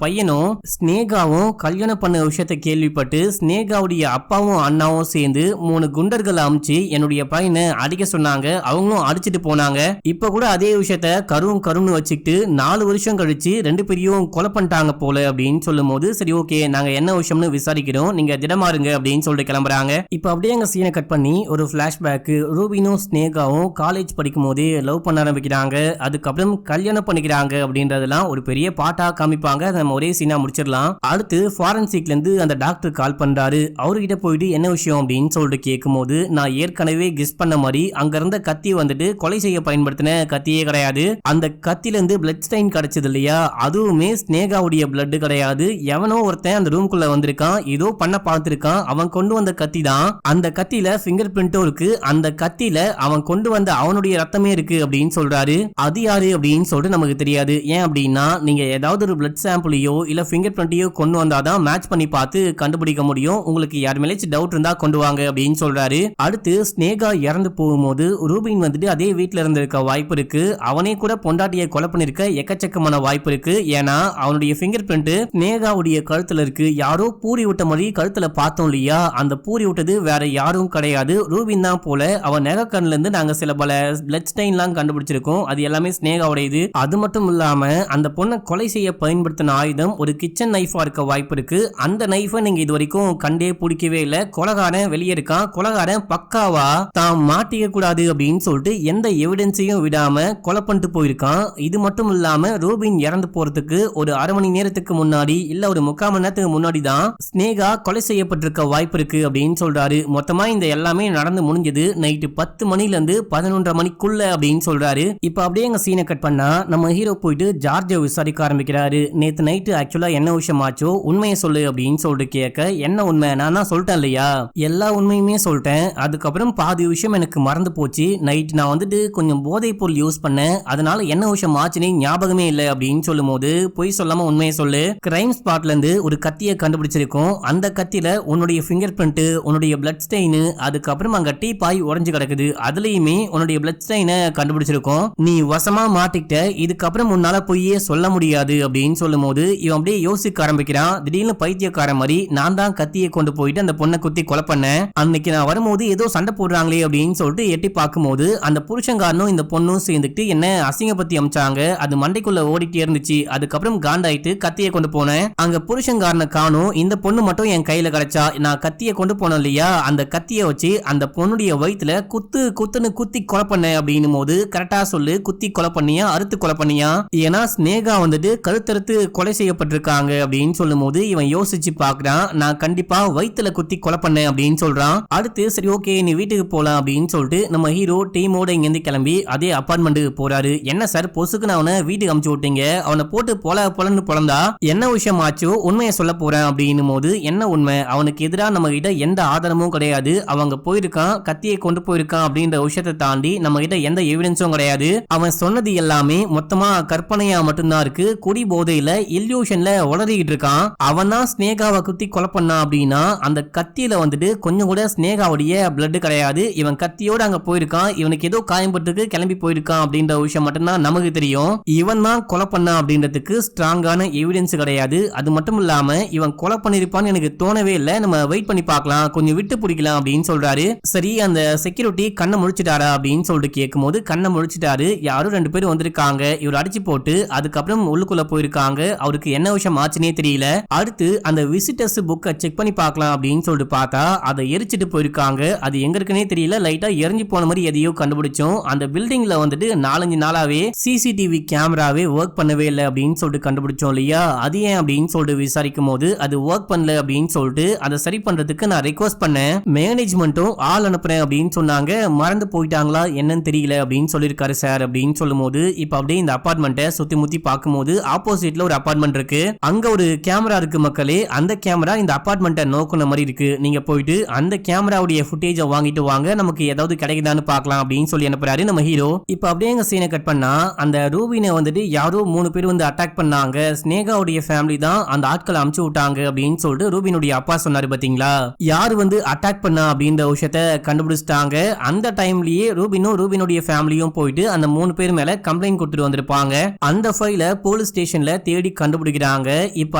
A: பையனும் ஸ்னேகாவும் கல்யாணம் பண்ண விஷயத்தை கேள்விப்பட்டு ஸ்னேகாவுடைய அப்பாவும் அண்ணாவும் சேர்ந்து 3 குண்டர்கள் அமைச்சு என்னுடைய பையனை அடிக்க சொன்னாங்க, அவங்களும் அடிச்சிட்டு போனாங்க, இப்ப கூட அதே விஷயத்த கருன்னு வச்சுக்கிட்டு 4 வருஷம் கழிச்சு 2 பேரையும் கொலை பண்ணிட்டாங்க போல அப்படின்னு சொல்லும் போது, சரி ஓகே நாங்க என்ன விஷயம்னு விசாரிக்கிறோம், நீங்க திடமாருங்க அப்படின்னு சொல்லிட்டு கிளம்புறாங்க. இப்ப அப்படியே அங்க சீனை கட் பண்ணி ஒரு பிளாஷ்பேக், ரூபினும் ஸ்னேகாவும் காலேஜ் படிக்கும் போதே லவ் பண்ண ஆரம்பிக்கிறாங்க, அதுக்கப்புறம் கல்யாணம் பண்ணிக்கிறாங்க அப்படின்றதெல்லாம் ஒரு பெரிய பாட்டா காமிப்பாங்க, நம்ம ஒரே சீனா முடிச்சிடலாம். அடுத்து ஃபாரன்சிக்ல இருந்து அந்த டாக்டர் கால் பண்றாரு, அவர்கிட்ட போயிட்டு என்ன விஷயம் அப்படின்னு சொல்லிட்டு கேட்கும்போது, நான் ஏற்கனவே கெஸ் பண்ண மாதிரி அங்க இருந்த கத்தி வந்துட்டு கொலை செய்ய பயன்படுத்தின கத்தியே கிடையாது, அந்த கத்தில இருந்து பிளட் ஸ்டைன் கிடைச்சது இல்லையா, அதுவுமே ஸ்னேகாவுடைய பிளட் கிடையாது, எவனோ ஒருத்தன் அந்த ரூம்குள்ள வந்திருக்கான், ஏதோ பண்ண பார்த்திருக்கான், அவன் கொண்டு வந்த கத்தி தான், அந்த கத்தில ஃபிங்கர் பிரிண்டும் இருக்கு, அந்த கத்தில அவன் கொண்டு வந்த அவனுடைய ரத்தமே இருக்கு அப்படின்னு சொல்றாரு. அது யாரு அப்படின்னு சொல்லிட்டு நமக்கு தெரியாது, ஏன் அப்படின்னா நீங்க ஏதாவது ஒரு பிளட் சாம்பிளையோ இல்ல ஃபிங்கர் பிரிண்டையோ கொண்டு வந்தாதான் மேட்ச் பண்ணி பார்த்து கண்டுபிடிக்க முடியும், உங்களுக்கு யார் மேலேயும் டவுட் இருந்தா கொண்டு வாங்க அப்படின்னு சொல்றாரு. அடுத்து ஸ்னேகா இறந்து போகும்போது ரூபின் வந்துட்டு அதே வீட்டுல இருந்திருக்க வாய்ப்பு இருக்கு, அவனே கூட பொண்டாட்டியை கொலை பண்ணிருக்க எக்கச்சக்கமான வாய்ப்பு இருக்கு, ஏன்னா அவனுடைய ஃபிங்கர் பிரிண்ட் ஸ்னேகாவுடைய கழுத்துல இருக்கு, யாரோ பூரி விட்ட மாதிரி கழுத்துல பார்த்தோம் இல்லையா, அந்த பூரி விட்டது வேற யாரும் கிடையாது, ரூபின் தான் போல, அவன் நெகக்கண்ல இருந்து நாங்க சில பல பிளட் ஸ்டைன்லாம் கண்டுபிடிச்சிருக்கோம், அது எல்லாமே ஸ்னேகாவுடையது, அது மட்டும் இல்லாம அந்த பொண்ணை கொலை செய்ய பயன்படுத்தின ஆயுதம் ஒரு கிச்சன் நைஃபா இருக்க வாய்ப்பு இருக்கு, அந்த நைஃபை நீங்க இது வரைக்கும் கண்டே பிடிக்கவே இல்லை, கொலைகாரன் வெளியே இருக்கான், கொலைகாரன் பக்காவா தான் மாட்டிக்க கூடாது அப்படின்னு சொல்லிட்டு எந்த எவிடன்ஸையும் விடாம கொலை பண்ணிட்டு போயிருக்கான், இது மட்டும் இல்லாம ரூபின் இறந்து போறதுக்கு ஒரு அரை மணி நேரத்துக்கு முன்னாடி இல்ல ஒரு 3/4 மணி நேரத்துக்கு முன்னாடி தான் ஸ்னேகா கொலை செய்யப்பட்டிருக்க வாய்ப்பு இருக்கு அப்படின்னு சொல்றாரு. மொத்தமா இந்த எல்லாமே நடந்து முடிஞ்சது நைட்டு 10 மணில இருந்து 11:30 மணிக்குள்ள அப்படின்னு சொல்றாரு. இப்ப அப்படியே எங்க சீனை கட் பண்ணா நம்ம ஹீரோ போயிட்டு ஜார்ஜை விசாரிக்க ஆரம்பிக்கிறாரு. நேத்து நைட்டு ஆக்சுவலா என்ன விஷயம் ஆச்சோ உண்மையை சொல்லு அப்படின்னு சொல்லிட்டு கேட்க, என்ன உண்மை, நான் தான் சொல்லிட்டேன் இல்லையா, எல்லா உண்மையுமே சொல்லிட்டேன், அதுக்கப்புறம் பாதி விஷயம் எனக்கு மறந்து போச்சு, நைட் நான் வந்துட்டு கொஞ்சம் போதை பொருள் யூஸ் பண்ணேன், அதனால என்ன விஷயம் ஆச்சுன்னு ஞாபகமே இல்லை அப்படின்னு சொல்லும் போது, பொய் சொல்லாம உண்மையை சொல்லு, கிரைம் ஸ்பாட்ல இருந்து ஒரு கத்தியை கண்டுபிடிச்சிருக்கோம், அந்த கத்தியில உன்னுடைய ஃபிங்கர் பிரிண்ட், உன்னுடைய பிளட் ஸ்டெயின், அதுக்கப்புறம் அங்க டீ பாய் உடைஞ்சு கிடக்குது, அதுலயுமே உன்னுடைய பிளட் ஸ்டெயினை கண்டுபிடிச்சிருக்கோம், நீ வசமா மாட்டிக்கிட்ட, இதுக்கப்புறம் உன்னால பொய்யே சொல்ல முடியாது அப்படின்னு சொல்லும் போது இவன் அப்படியே யோசிக்க ஆரம்பிக்கிறான். திடீர்னு பைத்தியக்கார மாதிரி நான் தான் கத்தியை கொண்டு போயிட்டு அந்த பொண்ணை குத்தி கொலை பண்ணேன், அன்னைக்கு நான் வரும்போது ஏதோ சண்டை போடுறாங்களே அப்படின்னு சொல்லிட்டு எட்டி பார்க்கும்போது அந்த புருஷங்காரனும் இந்த பொண்ணும் சேர்ந்துட்டு என்ன அசிங்கப்பத்தி அமிச்சாங்க, அது மண்டைக்குள்ள ஓடிட்டே இருந்துச்சு, அதுக்கப்புறம் காண்டாயிட்டு கத்தியை கொண்டு போனேன், அங்க புருஷங்காரனை காணும், இந்த பொண்ணு மட்டும் என் கையில கிடைச்சா, நான் கத்தியை கொண்டு போனேன் இல்லையா, அந்த கத்தியை வச்சு அந்த பொண்ணுடைய வயிற்றுல குத்துன்னு குத்தி கொலை பண்ண அப்படின்னும் போது, கரெக்டா சொல்லு, குத்தி கொலை பண்ணியா அறுத்து கொலை பண்ணியா, ஏன்னா ஸ்னேகா வந்துட்டு கழுத்தறுத்து கொலை செய்யப்பட்டிருக்காங்க அப்படின்னு சொல்லும் போது இவன் யோசிச்சு பாக்குறான், நான் கண்டிப்பா வயிற்றுல குத்தி கொலை பண்ணேன் அப்படின்னு சொல்றான். அடுத்து சரி ஓகே நீ வீட்டுக்கு போலாம் அப்படின்னு சொல்லிட்டு நம்ம ஹீரோ டீமோட இங்கிருந்து கிளம்பி அதே அபார்ட்மெண்ட்டுக்கு போறாரு. என்ன சார் பொசுக்கு நான் அவனை வீட்டுக்கு அமுச்சு விட்டீங்க, அவனை போட்டு போல பொழந்தா என்ன விஷயம் ஆச்சோ உண்மையை சொல்ல போறேன் அப்படின்னும் போது என்ன உண்மை, அவனுக்கு எதிராக நம்ம கிட்ட எந்த ஆதாரமும் கிடையாது, அவங்க போயிருக்கான் கத்தியை கொண்டு போயிருக்கான் அப்படின்ற விஷயத்தை தாண்டி நம்ம கிட்ட எந்த எவிடன்ஸும் கிடையாது, அவன் சொன்னது எல்லாமே மொத்தமா கற்பனையா மட்டும்தான் இருக்கு, குடி போதையில இல்யூஷன்ல உளறிக்கிட்டு இருக்கான், அவன் தான் ஸ்னேகாவை குத்தி கொலை பண்ணான் அப்படின்னா அந்த கத்தியில வந்துட்டு கொஞ்சம் கூட ஸ்னேகாவுடைய பிளட் கிடையாது, இவன் கத்தியோட அங்க போயிருக்கான், இவனுக்கு ஏதோ காயம்பட்டுக்கு கிளம்பி போயிருக்கான் அப்படின்ற விஷயம் மட்டும்தான் நமக்கு தெரியும், இவன் தான் கொலை பண்ணான் அப்படின்றதுக்கு ஸ்ட்ராங்கான எவிடன்ஸ் கிடையாது, அது மட்டும் இல்லாம இவன் கொலை பண்ணிருப்பான்னு எனக்கு தோணவே இல்லை, நம்ம வெயிட் பண்ணி பார்க்கலாம் கொஞ்சம் விட்டு பிடிக்கலாம் அப்படின்னு சொல்றாரு. சரி அந்த செக்யூரிட்டி கண்ணை முழிச்சிட்டாரா அப்படின்னு சொல்லிட்டு கேட்கும்போது கண்ணை முழிச்சிட்டாரு, யாரும் 2 பேரும் வந்திருக்காங்க, இவர் அடிச்சு போட்டு அதுக்கப்புறம் உள்ளுக்குள்ள போயிருக்காங்க, அவருக்கு என்ன விஷயம் ஆச்சுன்னே தெரியல, அடுத்து அந்த விசிட்டர்ஸ் புக்கை செக் பண்ணி பார்க்கலாம் அப்படின்னு சொல்லிட்டு பார்த்தா அதை எரிச்சிட்டு போயிருக்காங்க, அது எங்க இருக்குன்னே தெரியல, லைட்டா எரிஞ்சு போன மாதிரி எதையோ கண்டுபிடிச்சோம், அந்த பில்டிங்ல வந்துட்டு 4-5 நாளாவே சிசிடிவி கேமராவே ஒர்க் பண்ணவே இல்லை அப்படின்னு சொல்லிட்டு கண்டுபிடிச்சோம் இல்லையா, அது ஏன் அப்படின்னு சொல்லிட்டு விசாரிக்கும் போது அது ஒர்க் பண்ணல அப்படின்னு சொல்லிட்டு அதை சரி பண்றதுக்கு நான் ரிக்வெஸ்ட் பண்ணேன், மேனேஜ்மெண்ட்டும் ஆள் அனுப்புறேன் அப்படின்னு சொன்னாங்க, மறந்து போயிட்டாங்களா என்னன்னு தெரியல அப்படின்னு சொல்லியிருக்காரு சார் அப்படின்னு சொல்லும் போது இப்ப அப்படியே இந்த அபார்ட்மெண்ட்டை சுத்தி முத்தி பார்க்கும்போது ஆப்போசிட்ல ஒரு அபார்ட்மெண்ட் இருக்கு, அங்க ஒரு கேமரா இருக்கு மக்களே, அந்த கேமரா இந்த அபார்ட்மெண்ட்டை நோக்குன மாதிரி இருக்கு, நீங்க போயிட்டு அந்த கேமராவுடைய ஃபுட்டேஜை வாங்கிட்டு வாங்க, நமக்கு ஏதாவது கிடைக்குதான்னு பார்க்கலாம் அப்படின்னு சொல்லி அனுப்புறாரு நம்ம ஹீரோ. இப்ப அப்படியே எங்க சீனை கட் பண்ணா அந்த ரூபினை வந்துட்டு யாரோ 3 பேர் வந்து அட்டாக் பண்ணாங்க, ஸ்னேகாவுடைய ஃபேமிலி தான் அந்த ஆட்களை அமுச்சு விட்டாங்க அப்படின்னு சொல்லிட்டு ரூபினுடைய அப்பா சொன்னாரு பாத்தீங்களா, யாரு வந்து அட்டாக் பண்ணா அப்படின்ற விஷயத்தை கண்டுபிடிச்சிட்டாங்க, அந்த டைம்லயே ரூபினுடைய ஃபேமிலியும் போயிட்டு அந்த 3 பேர் மேல கம்ப்ளைண்ட் கொடுத்துட்டு வந்திருப்பாங்க, அந்த ஃபைல போலீஸ் ஸ்டேஷன்ல தேடி கண்டுபிடிக்கிறாங்க, இப்ப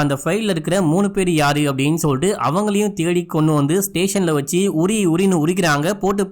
A: அந்த ஃபைல்ல இருக்கிற 3 பேர் யாரு அப்படின்னு சொல்லிட்டு அவங்களையும் தேடி கொண்டு வந்து ஸ்டேஷன்ல வச்சு உரின்னு உரிக்கிறாங்க, போட்டு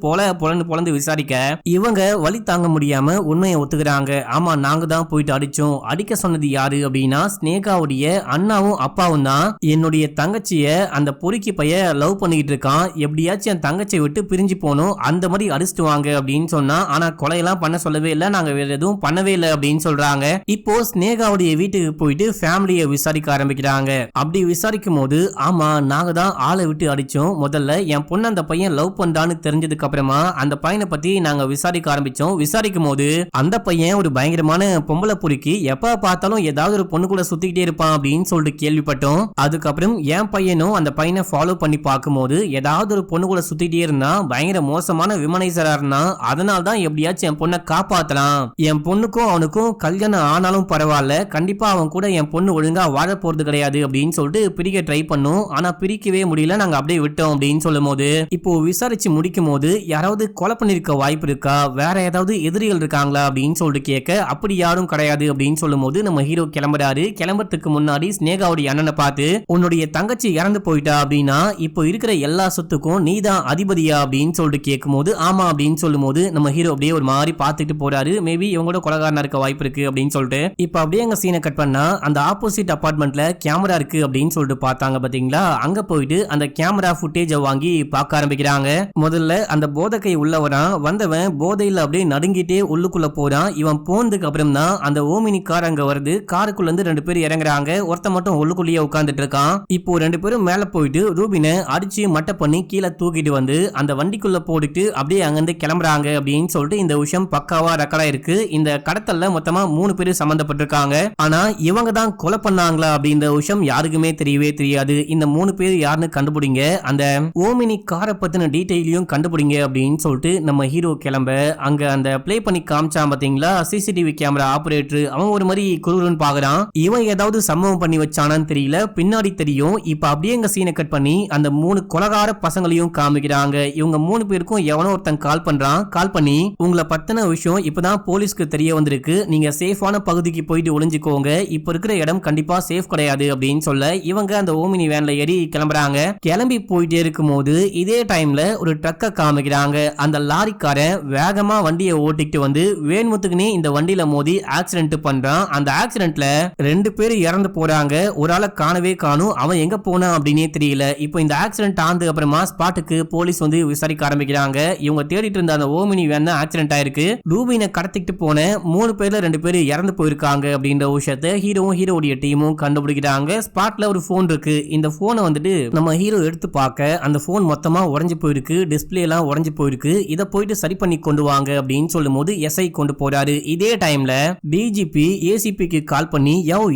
A: பொலந்து விசாரிக்க இவங்க வழி தாங்க முடியாம உண்மையை ஒத்துக்கிறாங்க, ஆமா நாங்க தான் போயிட்டு அடிச்சோம், அடிக்க சொன்னது யாரு அப்படின்னா ஸ்னேகாவுடைய அண்ணாவும் அப்பாவும் தான், என்னுடைய தங்கச்சிய அந்த பொறுக்கி பைய லவ் பண்ணிட்டு இருக்கான், எப்படியாச்சும் என் தங்கச்சியை விட்டு பிரிஞ்சு போனோம், அந்த மாதிரி அடிச்சுட்டு வாங்க அப்படின்னு சொன்னா, ஆனா கொலையெல்லாம் பண்ண சொல்லவே இல்லை, நாங்க வேற எதுவும் பண்ணவே இல்லை அப்படின்னு சொல்றாங்க. இப்போ ஸ்னேகாவுடைய வீட்டுக்கு போயிட்டு ஃபேமிலியை விசாரிக்க ஆரம்பிக்கிறாங்க, அப்படி விசாரிக்கும் போது ஆமா நாங்க தான் ஆளை விட்டு அடிச்சோம், முதல்ல என் பொண்ணு அந்த பையன் லவ் பண்றான்னு தெரிஞ்சதுக்கு அப்புறமா அந்த பையனை பத்தி நாங்க விசாரிக்க ஆரம்பிச்சோம், விசாரிக்கும் போது அந்த பையன் ஒரு பயங்கரமான பொம்பளை பொறுக்கி எப்ப பார்த்தாலும் ஏதாவது ஒரு பொண்ணு கூட சுத்திக்கிட்டே இருப்பான் அப்படின்னு சொல்லிட்டு கேள்விப்பட்டோம், அதுக்கப்புறம் என் பையனும் அந்த பையனை ஃபாலோ பண்ணி பார்க்கும்போது ஏதாவது ஒரு பொண்ணு கூட சுத்திட்டே இருந்தா பயங்கர மோசமான விமனைசரா இருந்தா, அதனால தான் எப்படியாச்சும் என் பொண்ணை காப்பாத்தலாம், என் பொண்ணுக்கும் அவனுக்கும் கல்யாணம் ஆனாலும் பரவாயில்ல, கண்டிப்பா அவன் கூட என் பொண்ணு ஒழுங்கா வாழ போறது கிடையாது அப்படின்னு சொல்லிட்டு பிரிக்க ட்ரை பண்ணும், ஆனா பிரிக்கவே முடியல, நாங்க அப்படியே விட்டோம் அப்படின்னு சொல்லும் போது இப்போ விசாரிச்சு முடிக்கும் போது யாராவது கொலை பண்ணிருக்க வாய்ப்பு இருக்கா, வேற ஏதாவது எதிரிகள் இருக்காங்களா அப்படின்னு சொல்லிட்டு கேட்க அப்படி யாரும் கிடையாது அப்படின்னு சொல்லும் போது நம்ம ஹீரோ கிளம்புறாரு, கிளம்புறதுக்கு முன்னாடி ஸ்னேகாவுடைய அண்ணனை பார்த்து உன்னுடைய தங்கச்சி இறந்து போயிட்டா அப்படின்னா இப்போ இருக்கிற எல்லா சொத்துக்கும் நீ தான் அதிபதியா அப்படின்னு சொல்லிட்டு கேட்கும் போது ஆமா அப்படின்னு சொல்லும் போது நம்ம ஹீரோ அப்படியே ஒரு மாதிரி பார்த்துட்டு போறாரு, மேபி இவங்களோட கொலைகாரனா இருக்க வாய்ப்பு இருக்கு அப்படின்னு சொல்லிட்டு இப்ப அப்படியே எங்க சீனை கட் பண்ணா அந்த ஆப்போசிட் அபார்ட்மெண்ட்ல கேமரா இருக்கு அப்படின்னு சொல்லிட்டு பார்த்தாங்க பாத்தீங்களா, அங்க போயிட்டு அந்த கேமரா ஃபுட்டேஜை வாங்கி பார்க்க ஆரம்பிக்கிறாங்க, முதல்ல அந்த போதைக்கை உள்ளவரான் வந்தவன் போதையில அப்படியே நடுங்கிட்டே உள்ளுக்குள்ள போறான், இவன் போனதுக்கு அப்புறம் தான் அந்த ஓமினி கார் அங்க வருது, காருக்குள்ள இருந்து 2 பேர் இறங்குறாங்க, ஒருத்த மட்டும் உள்ளுக்குள்ளேயே உட்கார்ந்துட்டு இருக்கான், இப்போ 2 பேரும் மேல போயிட்டு ரூபினை அடிச்சு மட்டை பண்ணி கீழே தூக்கிட்டு வந்து அந்த வண்டிக்குள்ள போட்டுட்டு அப்படியே அங்கிருந்து கிளம்புறாங்க அப்படின்னு சொல்லிட்டு இந்த விஷயம் பக்காவா ரெக்கார்டா இருக்கு, இந்த கடத்தல்ல மொத்தமா 3 பேர் சம்பந்தப்பட்டிருக்காங்க, ஆனா இவங்க தான் கொலை பண்ணாங்களா அப்படின்ற விஷயம் யாருக்குமே தெரியவே தெரியாது, இந்த 3 பேர் யாருன்னு கண்டுபிடிங்க, அந்த ஓமினி காரை பத்தின டீடைலையும் கண்டுபிடிங்க அப்படின்னு சொல்லிட்டு நம்ம ஹீரோ கிளம்ப அங்க அந்த பிளே பண்ணி காமிச்சான் பாத்தீங்களா சிசிடிவி கேமரா ஆபரேட்டர், அவன் ஒரு மாதிரி குருன்னு பாக்குறான், இவன் ஏதாவது சம்பவம் பண்ணி வச்சானான்னு தெரியல, பின்னாடி தெரியும், இப்ப அப்படியே எங்க சீனை கட் பண்ணி அந்த 3 கொலகார பசங்களையும் காமிக்கிறாங்க, இவங்க 3 பேருக்கும் எவனோ ஒருத்தன் கால் பண்றான், கால் பண்ணி உங்களை பத்தின விஷயம் இப்பதான் போலீஸ்க்கு தெரிய வந்திருக்கு, நீங்க சேஃபான பகுதிக்கு போயிட்டு ஒளிஞ்சுக்கோங்க, இப்ப இருக்கிற இடம் கண்டிப்பா சேஃப் கிடையாது அப்படின்னு சொல்ல இவங்க அந்த ஓமினி வேன்ல ஏறி கிளம்புறாங்க, கிளம்பி போயிட்டே இருக்கும் போது இதே டைம்ல ஒரு ட்ரக்க காமிக்கிறாங்க, அந்த லாரிக்காரன் வேகமா வண்டியை ஓட்டிட்டு வந்து வேன்முத்துக்குனே இந்த வண்டியில மோதி ஆக்சிடென்ட் பண்றான், அந்த ஆக்சிடென்ட்ல 2 பேர் இறந்து போறாங்க, ஒரு ஆளை காணவே காணும், அவன் எங்க போனா அப்படின்னே தெரியல, இப்போ இந்த ஆக்சிடென்ட் ஆனதுக்கு அப்புறமா ஸ்பாட்டுக்கு போலீஸ் வந்து விசாரிக்க ஆரம்பிக்கிறாங்க, இவங்க தேடிட்டு இருந்த அந்த ஓமினி வேன் ஆக்சிடென்ட் ஆயிருக்கு, ரூபினை கடத்திட்டு போன 3 பேர்ல 2 பேர் இறந்து போயிருக்காங்க அப்படின்ற விஷயத்தை ஹீரோடைய டீமும் கண்டுபிடிக்கிறாங்க, ஸ்பாட்ல ஒரு போன் இருக்கு, இந்த போனை வந்துட்டு நம்ம ஹீரோ எடுத்து பார்க்க அந்த போன் மொத்தமா உடைஞ்சு போயிருக்கு, டிஸ்பிளே எல்லாம் உடைஞ்சு போயிருக்கு, இதை போயிட்டு சரி பண்ணி கொண்டு வாங்க அப்படின்னு சொல்லும் போது எஸ்ஐ கொண்டு போறாரு, இதே டைம்ல டிஜிபி ஏசிபிக்கு கால் பண்ணி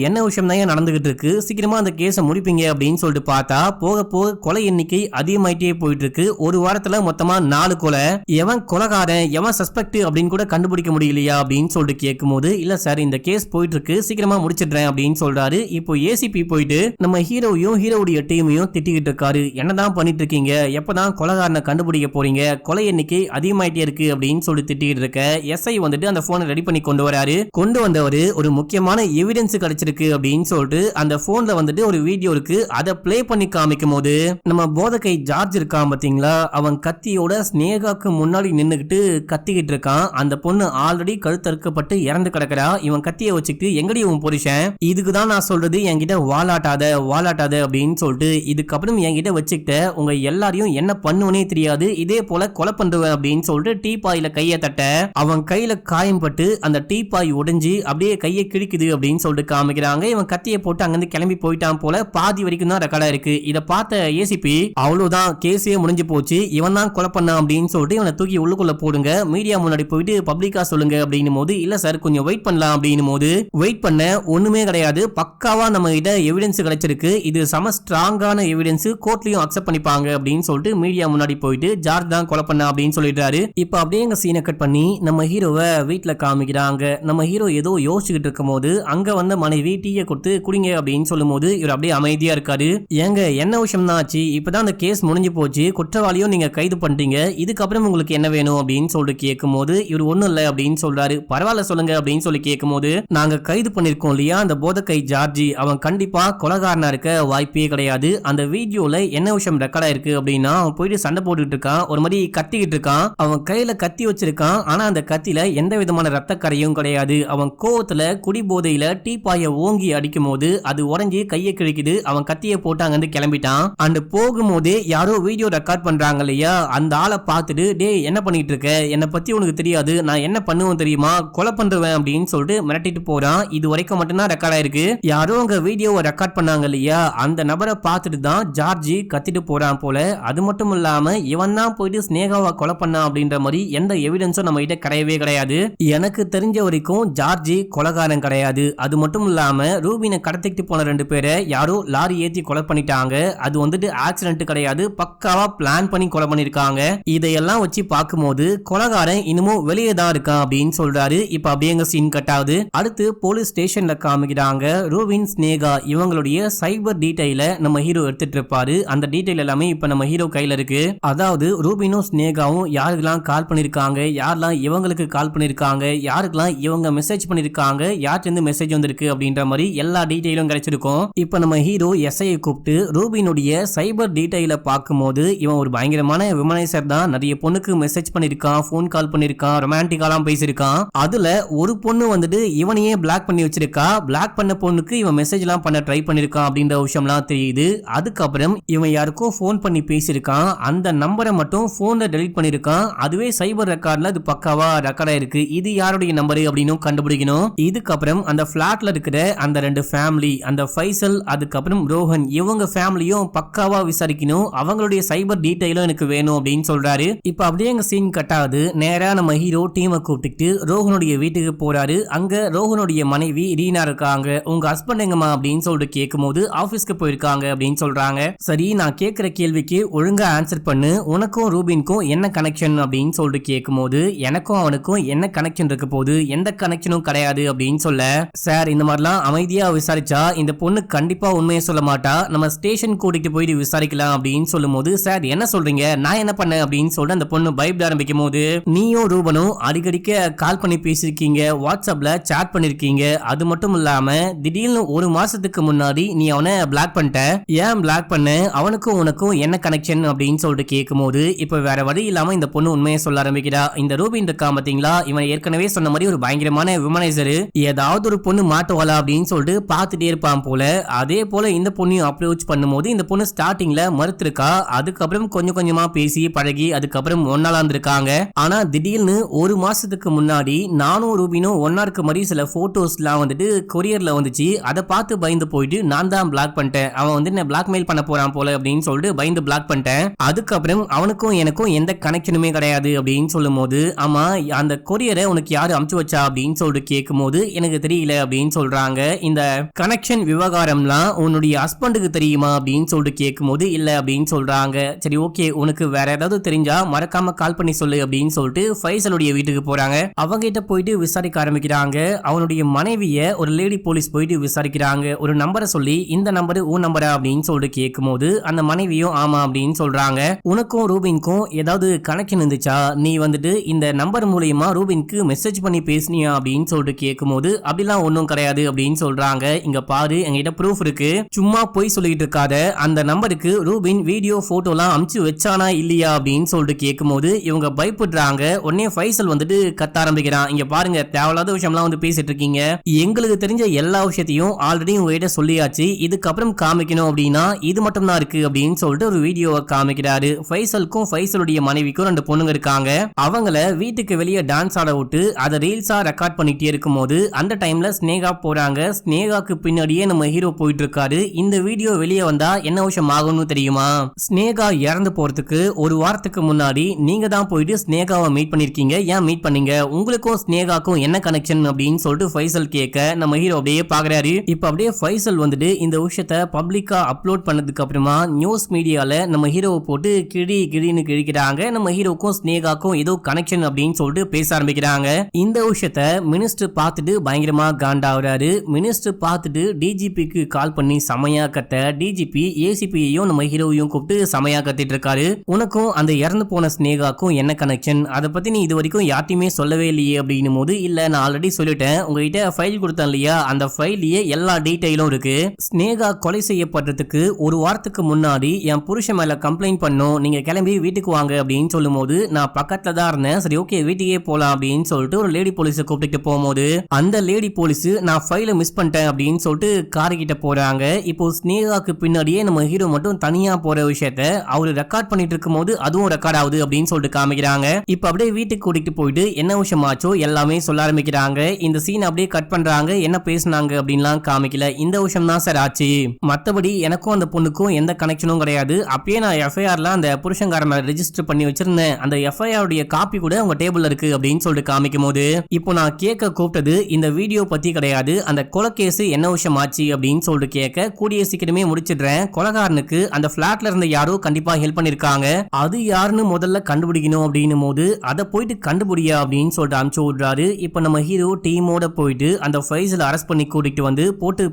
A: என்ன விஷயம் தான் நடந்துகிட்டு இருக்கு, சீக்கிரமா அந்த கேஸை முடிப்பீங்க அப்படின்னு சொல்லிட்டு பார்த்தா போக போக கொலை எண்ணிக்கை அதிகமாயிட்டே போயிட்டு இருக்கு. ஒரு வாரத்துல மொத்தமா 4 கொலை. எவன் கொலைகாரன் எவன் சஸ்பெக்ட் அப்படின்னு கூட கண்டுபிடிக்க முடியலையா அப்படின்னு சொல்லிட்டு கேட்கும்போது, இல்ல சார் இந்த கேஸ் போயிட்டு இருக்கு, சீக்கிரமா முடிச்சிடுறேன் அப்படின்னு சொல்றாரு. இப்போ ஏசிபி போயிட்டு நம்ம ஹீரோவையும் ஹீரோவுடைய டீமையும் திட்டிக்கிட்டு இருக்காரு. என்னதான் பண்ணிட்டு இருக்கீங்க, எப்பதான் கொலைகாரனை கண்டுபிடிக்க போறீங்க, கொலை எண்ணிக்கை அதிகமாயிட்டே இருக்கு அப்படின்னு சொல்லி திட்டிட்டு இருக்க எஸ்ஐ வந்துட்டு அந்த போனை ரெடி பண்ணி கொண்டு வராரு. கொண்டு வந்தவரு ஒரு முக்கியமான எவிடன்ஸ் கிடைச்சிருக்கு அப்படின்னு சொல்லிட்டு அந்த போன்ல வந்துட்டு ஒரு வீடியோ இருக்கு, அதை பிளே பண்ணி காமிக்கும் போது நம்ம போதகை ஜார்ஜ் இருக்கான் பாத்தீங்களா, அவன் கத்தியோட ஸ்னேகாக்கு முன்னாடி நின்னுகிட்டு கத்திக்கிட்டு இருக்கான். அந்த பொண்ணு ஆல்ரெடி கழுத்தறுக்கப்பட்டு இறந்து கிடக்குறா. இவன் கத்தியை வச்சுக்கிட்டு எங்கடி உன் புருஷன், இதுக்குதான் நான் சொல்றது என்கிட்ட வாலாட்டாத அப்படின்னு சொல்லிட்டு, இதுக்கப்புறம் என்கிட்ட வச்சுக்கிட்ட உங்க எல்லாரையும் என்ன பண்ணுவனே தெரியாது, இதே போல கொலை பண்ணுவேன் அப்படின்னு சொல்லிட்டு டீப்பாயில கையை தட்ட அவன் கையில காயம் பட்டு அந்த டீப்பாய் உடைஞ்சு அப்படியே கையை கிழிக்குது அப்படின்னு சொல்லிட்டு காமிக்கிறாங்க. இவன் கத்தியை போட்டு அங்கிருந்து கிளம்பி போயிட்டான் போல. பாதி வரைக்கும் தான் ரெக்கார்டா இருக்கு. இதை பார்த்த ஏசிபி அவ்வளவுதான் கேஸே முடிஞ்சு போச்சு, இவன் தான் கொலை பண்ணான் அப்படின்னு சொல்லிட்டு இவனை தூக்கி உள்ளுக்குள்ள போடுங்க, மீடியா முன்னாடி போயிட்டு பப்ளிக்கா சொல்லுங்க அப்படின்னும் போது, இல்ல சார் கொஞ்சம் வெயிட் பண்ணலாம் அப்படின்னும் போது, வெயிட் பண்ண ஒண்ணுமே கிடையாது, பக்காவா நம்ம கிட்ட எவிடன்ஸ் கிடைச்சிருக்கு, இது சம ஸ்ட்ராங்கான எவிடன்ஸ், கோர்ட்லயும் அக்செப்ட் பண்ணிப்பாங்க அப்படின்னு சொல்லிட்டு மீடியா முன்னாடி போயிட்டு ஜார்ஜ் தான் கொலை பண்ணா அப்படின்னு சொல்லிட்டாரு. இப்ப அப்படியே எங்க சீனை கட் பண்ணி நம்ம ஹீரோவை வீட்டுல காமிக்கிறாங்க. நம்ம ஹீரோ ஏதோ யோசிச்சுக்கிட்டு இருக்கும் போது அங்க வந்த மனைவி டீயை கொடுத்து குடிங்க அப்படின்னு சொல்லும் போது இவர் அப்படியே அமைதியா இருக்காரு. ஏங்க என்ன விஷயம் தான் ஆச்சு, இப்பதான் அந்த கேஸ் முடிஞ்சு போச்சு, குற்றவாளியும் நீங்க கைது பண்ணிட்டீங்க, இதுக்கப்புறம் உங்களுக்கு என்ன வேணும் அப்படின்னு சொல்லிட்டு கேட்கும் போது இவர் ஒண்ணும் இல்ல அப்படின்னு சொல்றாரு. பரவாயில்ல சொல்லுங்க அப்படின்னு சொல்லி கேட்கும் போது, நாங்க கைது பண்ணிருக்கோம் இல்லையா அந்த போதகை ஜார்ஜி, அவன் கண்டிப்பா கொலைகாரனா இருக்க வாய்ப்பே கிடையாது. அந்த வீடியோல என்ன விஷயம் ரெக்கார்டா இருக்கு அப்படின்னா, அவன் போயிட்டு சண்டை போட்டுட்டு இருக்கான், ஒரு மாதிரி கத்திக்கிட்டு இருக்கான், அவன் கையில கத்தி வச்சிருக்கான், ஆனா அந்த கத்தில எந்த விதமான ரத்த கரையும் கிடையாது. அவன் கோவத்துல குடி போதையில டீப்பாய ஓங்கி அடிக்கும் போது அது உடஞ்சி கையை கிழிக்குது. அவன் கத்தியை போட்டு அங்கிருந்து கிளம்பிட்டான். அண்ட் போகும்போதே யாரோ வீடியோ ரெக்கார்ட் பண்றாங்க இல்லையா, அந்த ஆளை பார்த்துட்டு டே என்ன பண்ணிட்டு இருக்க, என்னை பத்தி உனக்கு தெரியாது, நான் என்ன பண்ணுவேன் தெரியுமா, கொலை பண்றேன் அப்படின்னு சொல்லிட்டு மிரட்டிட்டு போறான். இது வரைக்கும் மட்டும்தான் ரெக்கார்ட் ஆயிருக்கு. யாரோ அங்க வீடியோவை ரெக்கார்ட் பண்ணாங்க இல்லையா, அந்த நபரை பார்த்துட்டு தான் ஜார்ஜி கத்திட்டு போறான் போல. அது மட்டும் இல்லாம இவன் தான் போயிட்டு ஸ்னேகாவை கொலை பண்ணான் அப்படின்ற மாதிரி எந்த எவிடன்ஸும் நம்ம கிட்ட கிடையவே கிடையாது. எனக்கு தெரிஞ்ச வரைக்கும் ஜார்ஜி கொலைகாரன் கிடையாது. அது மட்டும் இல்லாம ரூபினை கடத்திட்டு போன 2 பேரை யாரோ லாரி ஏத்தி கொலை பண்ணிட்டாங்க. அது வந்துட்டு ஆக்சிடென்ட் கிடையாது, பக்காவா பிளான் பண்ணி கொலை பண்ணிருக்காங்க. இதையெல்லாம் வச்சு பார்க்கும்போது கொலைகாரன் இன்னமும் வெளியே தான் இருக்கான் அப்படின்னு சொல்றாரு. இப்ப அப்படியே எங்க சீன் கட் ஆகுது. அடுத்து போலீஸ் ஸ்டேஷன்ல காமிக்கிறாங்க. ரூபின் ஸ்னேகா இவங்களுடைய சைபர் டீடைல நம்ம ஹீரோ எடுத்துட்டு இருப்பாரு. அந்த டீடைல் எல்லாமே இப்ப நம்ம ஹீரோ கையில இருக்கு. அதாவது ரூபினும் ஸ்னேகாவும் யாருக்கெல்லாம் கால் பண்ணிருக்காங்க, யாரெல்லாம் இவங்களுக்கு கால் பண்ணிருக்காங்க, யாருக்கெல்லாம் இவங்க மெசேஜ் பண்ணிருக்காங்க, யார்கிட்ட மெசேஜ் வந்திருக்கு அப்படின்ற மாதிரி எல்லா டீடைலும் கிடைச்சிருக்கும். இப்ப நம்ம ஹீரோ எஸ்ஐ கூப்பிட்டு ரூபினுடைய சைபர் டீடைல பார்க்கும்போது இவன் ஒரு பயங்கரமான விமனைசர் தான், நிறைய பொண்ணுக்கு மெசேஜ் பண்ணிருக்கான், போன் கால் பண்ணிருக்கான், ரொமான்டிக்காலாம் பேசிருக்கான். அதுல ஒரு பொண்ணு வந்துட்டு இவனையே பிளாக் பண்ணி வச்சிருக்கா. பிளாக் பண்ண பொண்ணுக்கு இவன் மெசேஜ் எல்லாம் பண்ண ட்ரை பண்ணிருக்கான் அப்படின்ற விஷயம்லாம் தெரியுது. அதுக்கப்புறம் இவன் யாருக்கோ போன் பண்ணி பேசிருக்கான், அந்த நம்பரை மட்டும் போன்ல டெலீட் பண்ணிருக்கான். அதுவே சைபர் ரெக்கார்ட்ல அது பக்காவா ரெக்கார்ட் ஆயிருக்கு. இது யாருடைய நம்பரு அப்படின்னு கண்டுபிடிக்கணும். இதுக்கப்புறம் அந்த பிளாட்ல இருக்கிற அந்த 2 ஃபேமிலி, அந்த ஃபைசல் அதுக்கப்புறம் ரோஹன், இவங்க ஃபேமிலியும் பக்காவா விசாரிக்கணும். அவங்களுடைய சைபர் டீடைலும் எனக்கு வேணும் அப்படின்னு சொல்றாரு. இப்ப அப்படியே எங்க சீன் கட் ஆகுது. நேரா நம்ம ஹீரோ டீமை கூப்பிட்டு ரோஹனுடைய வீட்டுக்கு போறாரு. அங்க ரோஹனுடைய மனைவி ரீனா இருக்காங்க. உங்க ஹஸ்பண்ட் எங்கம்மா அப்படின்னு சொல்லிட்டு கேட்கும் போது ஆபீஸ்க்கு போயிருக்காங்க அப்படின்னு சொல்றாங்க. சரி நான் கேட்கிற கேள்விக்கு ஒழுங்கா ஆன்சர் பண்ணு, உனக்கும் ரூபின்க்கும் என்ன கனெக்ஷன் அப்படின்னு சொல்லிட்டு கேட்கும் போது, எனக்கும் அவனுக்கும் என்ன கனெக்ஷன் இருக்க போது, எந்த கனெக்ஷனும் கிடையாது அப்படின்னு சொல்ல, சார் இந்த மாதிரிலாம் அமைதியா விசாரிச்சா இந்த பொண்ணு கண்டிப்பா உண்மையை சொல்ல மாட்டா, நம்ம ஸ்டேஷன் கூட்டிட்டு போயிட்டு விசாரிக்கலாம் அப்படின்னு சொல்லும் போது, சார் என்ன சொல்றீங்க, நான் என்ன பண்ணேன் அப்படின்னு சொல்லிட்டு அந்த பொண்ணு பயப்பட ஆரம்பிக்கும் போது, நீயும் ரூபனும் அடிக்கடிக்க கால் பண்ணி பேசிருக்கீங்க, வாட்ஸ்அப்ல சாட் பண்ணிருக்கீங்க, அது மட்டும் இல்லாம திடீர்னு 1 மாசத்துக்கு முன்னாடி நீ அவனை பிளாக் பண்ணிட்ட, ஏன் பிளாக் பண்ண, அவனுக்கும் உனக்கும் என்ன கனெக்ஷன் அப்படின்னு சொல்லிட்டு கேட்கும் போது, இப்ப வேற வழி இல்லாம இந்த பொண்ணு உண்மையை சொல்ல ஆரம்பிக்கிறா. இந்த ரூபின் இருக்கா பாத்தீங்களா, இவன் ஏற்கனவே சொன்ன மாதிரி ஒரு பயங்கரமான விமனைசர், ஏதாவது ஒரு பொண்ணு மாட்டுவாளா அப்படின்னு சொல்லிட்டு பார்த்துட்டே இருப்பான் போல. அதே போல இந்த பொண்ணையும் அப்ரோச் பண்ணும்போது இந்த பொண்ணு ஸ்டார்டிங்ல மறுத்திருக்கா. அதுக்கப்புறம் கொஞ்சம் கொஞ்சமா பேசி பழகி அதுக்கப்புறம் ஒன்னாலா இருந்திருக்காங்க. ஆனா திடீர்னு 1 மாசத்துக்கு முன்னாடி நானும் ரூபினும் ஒன்னா இருக்க மாதிரி சில போட்டோஸ்லாம் வந்துட்டு கொரியர்ல வந்துச்சு. அதை பார்த்து பயந்து போயிட்டு நான் தான் பிளாக் பண்ணிட்டேன், அவன் வந்து என்ன பிளாக்மெயில் பண்ண போறான் போல அப்படின்னு சொல்லிட்டு பயந்து பிளாக் பண்ணிட்டேன். அதுக்கப்புறம் அவனுக்கும் எனக்கும் எந்த கனெக்ஷனுமே கிடையாது அப்படின்னு சொல்லும் போது, ஆமா அந்த கொரியரை உனக்கு யாரு அமுச்சு வச்சா அப்படின்னு சொல்லிட்டு கேட்கும் போது, எனக்கு தெரியல அப்படின்னு சொல்றாங்க. இந்த கனெக்ஷன் விவகாரம்லாம் உன்னுடைய ஹஸ்பண்டுக்கு தெரியுமா அப்படின்னு சொல்லிட்டு கேட்கும்போது இல்ல அப்படின்னு சொல்றாங்க. சரி ஓகே, உனக்கு வேற ஏதாவது தெரிஞ்சா மறக்காம கால் பண்ணி சொல்லு அப்படின்னு சொல்லிட்டு ஃபைசலுடைய வீட்டுக்கு போறாங்க. அவங்க கிட்ட போயிட்டு விசாரிக்க ஆரம்பிக்கிறாங்க. அவனுடைய மனைவிய ஒரு லேடி போலீஸ் போயிட்டு விசாரிக்கிறாங்க. ஒரு நம்பரை சொல்லி இந்த நம்பரு உன் நம்பரா அப்படின்னு சொல்லிட்டு கேட்கும்போது அந்த மனைவியும் ஆமா அப்படின்னு சொல்றாங்க. உனக்கும் ரூபின்க்கும் ஏதாவது கனெக்ஷன் இருந்துச்சா, நீ வந்துட்டு இந்த நம்பர் மூலமா ரூபின்க்கு மெசேஜ் பண்ணி பேசினியா அப்படின்னு சொல்லிட்டு கேட்கும்போது அப்படிலாம் ஒன்றும் கிடையாது அப்படின்னு சொல்றாங்க. இங்க பாரு, என்கிட்ட ப்ரூஃப் இருக்கு, சும்மா போய் சொல்லிட்டு இருக்காத, அந்த நம்பருக்கு ரூபின் வீடியோ போட்டோலாம் அமுச்சு வச்சானா இல்லையா அப்படின்னு சொல்லிட்டு கேட்கும்போது இவங்க பயப்படுறாங்க. உடனே ஃபைசல் வந்துட்டு கத்த ஆரம்பிக்கிறான். இங்க பாருங்க, தேவையில்லாத விஷயம்லாம் வந்து பேசிட்டு இருக்கீங்க, எங்களுக்கு தெரிஞ்ச எல்லா விஷயத்தையும் ஆல்ரெடி உங்ககிட்ட சொல்லியாச்சு, இதுக்கப்புறம் காமிக்கணும் அப்படின்னா இது மட்டும் தான் இருக்கு அப்படின்னு சொல்லிட்டு ஒரு வீடியோவை காமிக்கிறாரு. ஃபைசலுக்கும் ஃபைசலுடைய மனைவிக்கும் 2 பொண்ணுங்க இருக்காங்க. அவங்கள வீட்டுக்கு வெளியே டான்ஸ் ஆட விட்டு அதை ரீல்ஸா ரெக்கார்ட் பண்ணிட்டே இருக்கும்போது அந்த டைம்ல ஸ்னேகா போறாங்க. ஸ்னேகாக்கு பின்னாடியே நம்ம ஹீரோ போயிட்டு இருக்காரு. இந்த வீடியோ வெளியே வந்தா என்ன விஷயம் ஆகும்னு தெரியுமா? ஸ்னேகா இறந்து போறதுக்கு ஒரு வாரத்துக்கு முன்னாடி நீங்க தான் போயிட்டு ஸ்னேகாவை மீட் பண்ணிருக்கீங்க. ஏன் மீட் பண்ணீங்க, உங்களுக்கும் ஸ்னேகாக்கும் என்ன கனெக்ஷன் அப்படின்னு சொல்லிட்டு ஃபைசல் கேட்க நம்ம ஹீரோ அப்படியே பாக்குறாரு. இப்ப அப்படியே ஃபைசல் வந்துட்டு இந்த விஷயத்தை பப்ளிக்கா அப்லோட் பண்ணதுக்கு அப்புறமா நியூஸ் மீடியால நம்ம ஹீரோவை போட்டு கிழின்னு கிழிக்கிறாங்க. நம்ம ஹீரோக்கும் ஸ்னேகாக்கும் ஏதோ கனெக்ஷன் அப்படின்னு சொல்லிட்டு பேச ஆரம்பிக்கிறாங்க. இந்த விஷயத்த மினிஸ்டர் பார்த்துட்டு பயங்கரமா காண்டாகிறாரு. மினிஸ்டர் பார்த்துட்டு டிஜிபிக்கு கால் பண்ணி சமையா கத்த, டிஜிபி ஏசிபியையும் நம்ம ஹீரோவையும் கூப்பிட்டு சமையா கத்திட்டு இருக்காரு. உனக்கும் அந்த இறந்து போன ஸ்னேகாக்கும் என்ன கனெக்ஷன், அதை பத்தி நீ இது வரைக்கும் யார்ட்டையுமே சொல்லவே இல்லையே அப்படின்னும் போது இல்ல நான் ஆல்ரெடி சொல்லிட்டேன், உங்ககிட்ட ஃபைல் கொடுத்தேன் இல்லையா, அந்த ஃபைல்லயே எல்லா டீடைலும் இருக்கு. ஸ்னேகா கொலை செய்யப்பட்டதுக்கு ஒரு வாரத்துக்கு முன்னாடி என் புருஷன் மேல கம்ப்ளைண்ட் பண்ணோம், நீங்க கிளம்பி வீட்டுக்கு வாங்க அப்படின்னு சொல்லும் போது நான் பக்கத்துல தான் இருந்தேன். சரி ஓகே வீட்டுக்கே போலாம் அப்படின்னு சொல்லிட்டு ஒரு லேடி போலீஸை கூப்பிட்டு போகும்போது அந்த லேடி போலீஸ் நான் ஃபைலை மிஸ் பண்ணிட்டேன் அப்படின்னு சொல்லிட்டு கார் கிட்ட போறாங்க. இப்போ ஸ்னேகாக்கு பின்னாடியே நம்ம ஹீரோ மட்டும் தனியா போற விஷயத்த அவரு ரெக்கார்ட் பண்ணிட்டு இருக்கும் போது அதுவும் ரெக்கார்ட் ஆகுது அப்படின்னு சொல்லிட்டு காமிக்கிறாங்க. இப்ப அப்படியே வீட்டுக்கு கூட்டிட்டு போயிட்டு என்ன விஷயம் ஆச்சோ எல்லாமே சொல்ல ஆரம்பிக்கிறாங்க. இந்த சீன் அப்படியே கட் பண்றாங்க. என்ன பேசினாங்க அப்படின்லாம் காமிக்கல, இந்த விஷயம் தான் சார் ஆச்சு, மத்தபடி எனக்கும் அந்த பொண்ணுக்கும் எந்த கனெக்ஷனும் கிடையாது. அப்பயே நான் எஃப்ஐஆர்ல அந்த புருஷங்காரன் ரெஜிஸ்டர் பண்ணி வச்சிருந்தேன், அந்த எஃப்ஐஆர் உடைய காப்பி கூட உங்க டேபிள்ல இருக்கு அப்படின்னு சொல்லிட்டு காமிக்கும் போது இப்போ நான் கேட்க கூப்பிட்டது இந்த வீடியோ பத்தி கிடையாது, அந்த கொலை கேஸ் என்ன விஷயம் ஆச்சு அப்படின்னு சொல்லிட்டு கேட்க கூடிய சீக்கிரமே முடிச்சிடுறேன், கொலைகாரனுக்கு அந்த பிளாட்ல இருந்த யாரோ கண்டிப்பா ஹெல்ப் பண்ணிருக்காங்க, அது யாருன்னு முதல்ல கண்டுபிடிக்கணும் அப்படின்னும் போது அதை போயிட்டு கண்டுபிடியா அப்படின்னு சொல்லிட்டு அனுப்பிச்சு விடுறாரு. இப்போ நம்ம ஹீரோ டீமோட போயிட்டு அந்த ஃபைசல் அரெஸ்ட் பண்ணி கூட்டிட்டு வந்து போட்டு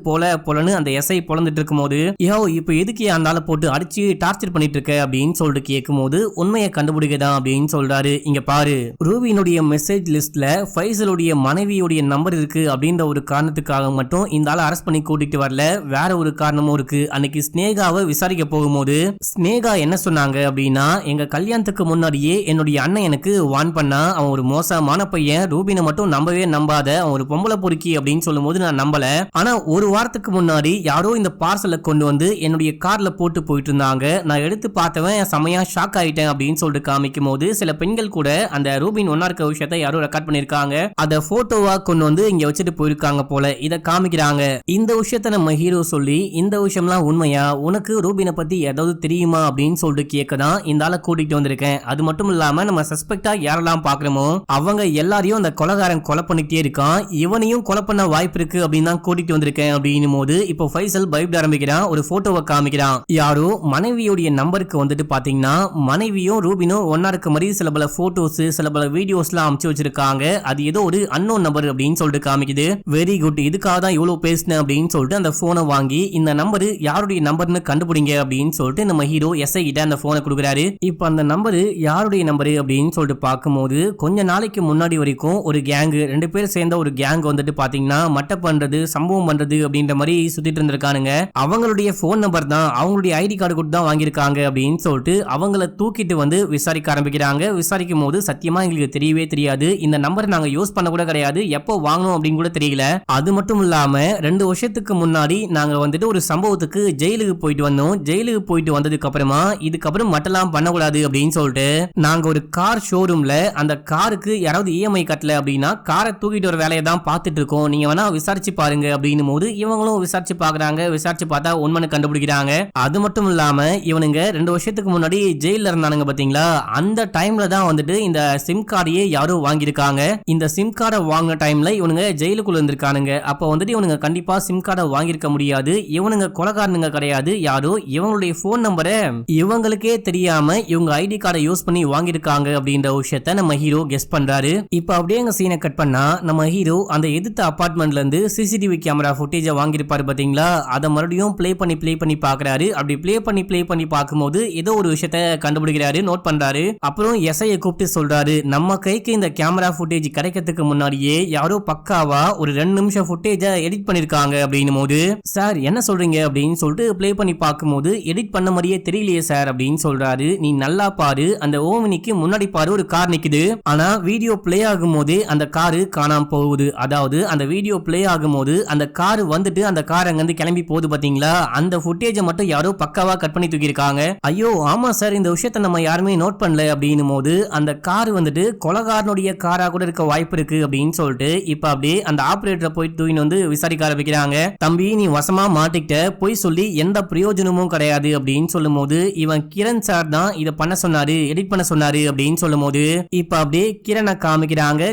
A: போலன்னு அந்த எஸ்ஐ பொழந்துட்டு இருக்கும் போது யோ இப்போ எதுக்கு அந்த ஆளை போட்டு அடிச்சு டார்ச்சர் பண்ணிட்டு இருக்க அப்படின்னு சொல்லிட்டு கேட்கும் போது உண்மையை கண்டுபிடிக்கதான் அப்படின்னு சொல்றாரு. இங்க பாரு, ரூபினுடைய மெசேஜ் லிஸ்ட்ல ஃபைசலுடைய மனைவியுடைய நம்பர் இருக்கு அப்படின்ற ஒரு காரணத்துக்காக மட்டும் இந்த ஆளை அரெஸ்ட் பண்ணி கூட்டிட்டு வரல, வேற ஒரு காரணமும் இருக்கு. அன்னைக்கு ஸ்னேகாவை விசாரிக்க போகும்போது ஸ்னேகா என்ன சொன்னாங்க அப்படின்னா, எங்க கல்யாணத்துக்கு முன்னாடியே என்னுடைய அண்ணன் எனக்கு வான் பண்ணா, அவன் ஒரு மோசமான பையன், ரூபினை மட்டும் நம்பவே நம்பாத, அவன் ஒரு பொம்பளை பொறுக்கி அப்படின்னு சொல்லும் போது நான் நம்பல. ஆனா ஒரு வாரத்துக்கு முன்னாடி யாரோ இந்த பார்சலை கொண்டு வந்து என்னுடைய கார்ல போட்டு போயிட்டு இருந்தாங்க, நான் எடுத்து பார்த்தவன் செமையா ஷாக் ஆயிட்டேன் அப்படின்னு சொல்லிட்டு காமிக்கும் போது சில பெண்கள் கூட அந்த ரூபின் ஒன்னா இருக்க விஷயத்தை யாரோ ரெக்கார்ட் பண்ணிருக்காங்க, அத போட்டோவா கொண்டு வந்து இங்க வச்சுட்டு போயிருக்காங்க போல, இத காமிக்கிறாங்க. இந்த விஷயத்த நம்ம ஹீரோ சொல்லி இந்த விஷயம்லாம் உண்மையா, உனக்கு ரூபினை பத்தி ஏதாவது தெரியுமா அப்படின்னு சொல்லிட்டு கேட்கதான் இந்த ஆளை கூட்டிட்டு வந்திருக்கேன். அது மட்டும் இல்லாம நம்ம சஸ்பெக்டா யாரெல்லாம் பாக்குறோமோ அவங்க எல்லாரையும் அந்த கொலைகாரன் கொலை பண்ணிட்டே இருக்கான், இவனையும் கொலை பண்ண வாய்ப்பு இருக்கு அப்படின்னு தான் கூட்டிட்டு வந்திருக்கேன் அப்படின்னும் போது இப்போ ஃபைசல் பயப்பட ஆரம்பிக்கிறான். ஒரு போட்டோவை காமிக்கிறான். யாரோ மனைவியோடைய நம்பருக்கு வந்துட்டு பாத்தீங்கன்னா மனைவியும் ரூபினும் ஒன்னா இருக்க மாதிரி சில பல போட்டோஸ் சில பல வீடியோஸ்லாம் அமைச்சு வச்சிருக்காங்க, அது ஏதோ ஒரு அன்னோன் நம்பர் அப்படின்னு சொல்லிட்டு காமிக்குது. வெரி குட், இதுக்காக தான் இவ்வளவு பேசினேன் அப்படின்னு சொல்லிட்டு அந்த போனை வாங்கி இந்த நம்பர் யாருடைய நம்பர்னு கண்டுபிடிங்க அப்படின்னு சொல்லிட்டு நம்ம ஹீரோ எஸ்ஐ கிட்ட அந்த போனை கொடுக்குறாரு. இப்ப அந்த நம்பரு யாருடைய நம்பரு அப்படின்னு சொல்லிட்டு பார்க்கும்போது கொஞ்ச நாளைக்கு முன்னாடி வரைக்கும் ஒரு கேங்கு 2 பேர் சேர்ந்த ஒரு கேங் வந்துட்டு பாத்தீங்கன்னா மட்டை பண்றது சம்பவம் பண்றது அப்படின்ற மாதிரி சுத்திட்டு இருந்திருக்கானுங்க. அவங்களுடைய போன் நம்பர் தான், அவங்களுடைய ஐடி கார்டு கொடுத்து தான் வாங்கியிருக்காங்க அப்படின்னு சொல்லிட்டு அவங்கள தூக்கிட்டு வந்து விசாரிக்க ஆரம்பிக்கிறாங்க. விசாரிக்கும் போது சத்தியமா எங்களுக்கு தெரியவே தெரியாது, இந்த நம்பர் நாங்க யூஸ் பண்ண கூட கிடையாது, எப்போ வாங்கணும் அப்படின்னு கூட தெரியல, அது மட்டும் இல்லாம 2 வருஷத்துக்கு முன்னாடி நாங்க வந்துட்டு ஒரு சம்பவத்துக்கு ஜெயிலுக்கு போயிட்டு வந்தோம், ஜெயிலுக்கு போயிட்டு வந்ததுக்கு அப்புறமா இதுக்கப்புறம் மட்டெல்லாம் பண்ணக்கூடாது அப்படின்னு சொல்லிட்டு நாங்க ஒரு கார் ஷோரூம்ல அந்த காருக்கு யாராவது இஎம்ஐ கட்டல அப்படின்னா காரை தூக்கிட்டு ஒரு வேலையை தான் பார்த்துட்டு இருக்கோம், நீங்க வேணா விசாரிச்சு பாருங்க அப்படின்னும் போது இவங்களும் விசாரிச்சு பாக்குறாங்க. விசாரிச்சு பார்த்தா உண்மைன்னு கண்டுபிடிக்கிறாங்க. அது மட்டும் இல்லாம இவனுங்க 2 வருஷத்துக்கு முன்னாடி ஜெயில இருந்தானுங்க பாத்தீங்களா, அந்த டைம்ல தான் வந்துட்டு இந்த சிம் கார்டையே யாரும் வாங்கியிருக்காங்க. இந்த சிம் கார்டை வாங்கின டைம்ல இவனுங்க ஜெயிலுக்குள்ள இருந்திருக்காங்க. இருக்கானுங்க. அப்ப வந்துட்டு இவனுங்க கண்டிப்பா சிம் கார்டை வாங்கியிருக்க முடியாது. இவனுங்க கொலைகாரனுங்க கிடையாது. யாரோ இவங்களுடைய போன் நம்பரை இவங்களுக்கே தெரியாம இவங்க ஐடி கார்டை யூஸ் பண்ணி வாங்கியிருக்காங்க அப்படின்ற விஷயத்த நம்ம ஹீரோ கெஸ் பண்றாரு. இப்ப அப்படியே எங்க சீனை கட் பண்ணா நம்ம ஹீரோ அந்த எதிர்த்த அபார்ட்மெண்ட்ல இருந்து சிசிடிவி கேமரா ஃபுட்டேஜை வாங்கியிருப்பாரு பாத்தீங்களா, அதை மறுபடியும் ப்ளே பண்ணி பாக்குறாரு. அப்படி ப்ளே பண்ணி பார்க்கும்போது ஏதோ ஒரு விஷயத்த கண்டுபிடிக்கிறாரு, நோட் பண்றாரு. அப்புறம் எஸ்ஐயை கூப்பிட்டு சொல்றாரு, நம்ம கைக்கு இந்த கேமரா ஃபுட்டேஜ் கிடைக்கிறதுக்கு முன்னாடியே யாரோ பக்காவா ஒரு 2 நிமிஷம் ஃபுட்டேஜை எடிட் பண்ணிருக்காங்க அப்படின்னும் போது, சார் என்ன சொல்றீங்க அப்படின்னு சொல்லிட்டு ப்ளே பண்ணி பார்க்கும்போது எடிட் பண்ண மாதிரியே தெரியலையே சார் அப்படின்னு சொல்றாரு. நீ நல்லா பாரு, அந்த ஓமினிக்கு முன்னாடி பாரு ஒரு கார் நிக்குது. ஆனா வீடியோ பிளே ஆகும் போது அந்த காரு காணாம போகுது. அதாவது அந்த வீடியோ பிளே ஆகும் போது அந்த கார் வந்துட்டு அந்த கார் அங்க இருந்து கிளம்பி போகுது பாத்தீங்களா, அந்த ஃபுட்டேஜை மட்டும் யாரோ பக்காவா கட் பண்ணி தூக்கி இருக்காங்க. ஐயோ ஆமா சார், இந்த விஷயத்த நம்ம யாருமே நோட் பண்ணல அப்படின்னும் போது அந்த கார் வந்துட்டு கொலகாரனுடைய காரா கூட இருக்க வாய்ப்பு இருக்கு அப்படின்னு சொல்லிட்டு இப்ப அப்படியே அந்த ஆபரேட்டரை போய் தூக்கின்னு வந்து விசாரிக்க ஆரம்பிக்கிறாங்க. தம்பி நீ வசமா மாட்டிக்கிட்ட, போய் சொல்லி எந்த பிரயோஜனமும் கிடையாது அப்படின்னு சொல்லும் போது இவன் கிரண் சார் தான் இதை பண்ண சொன்னாரு, எடிட் பண்ண சொன்னாரு அப்படின்னு சொல்லும் போது இப்ப அப்படியே கிரணை காமிக்கிறாங்க.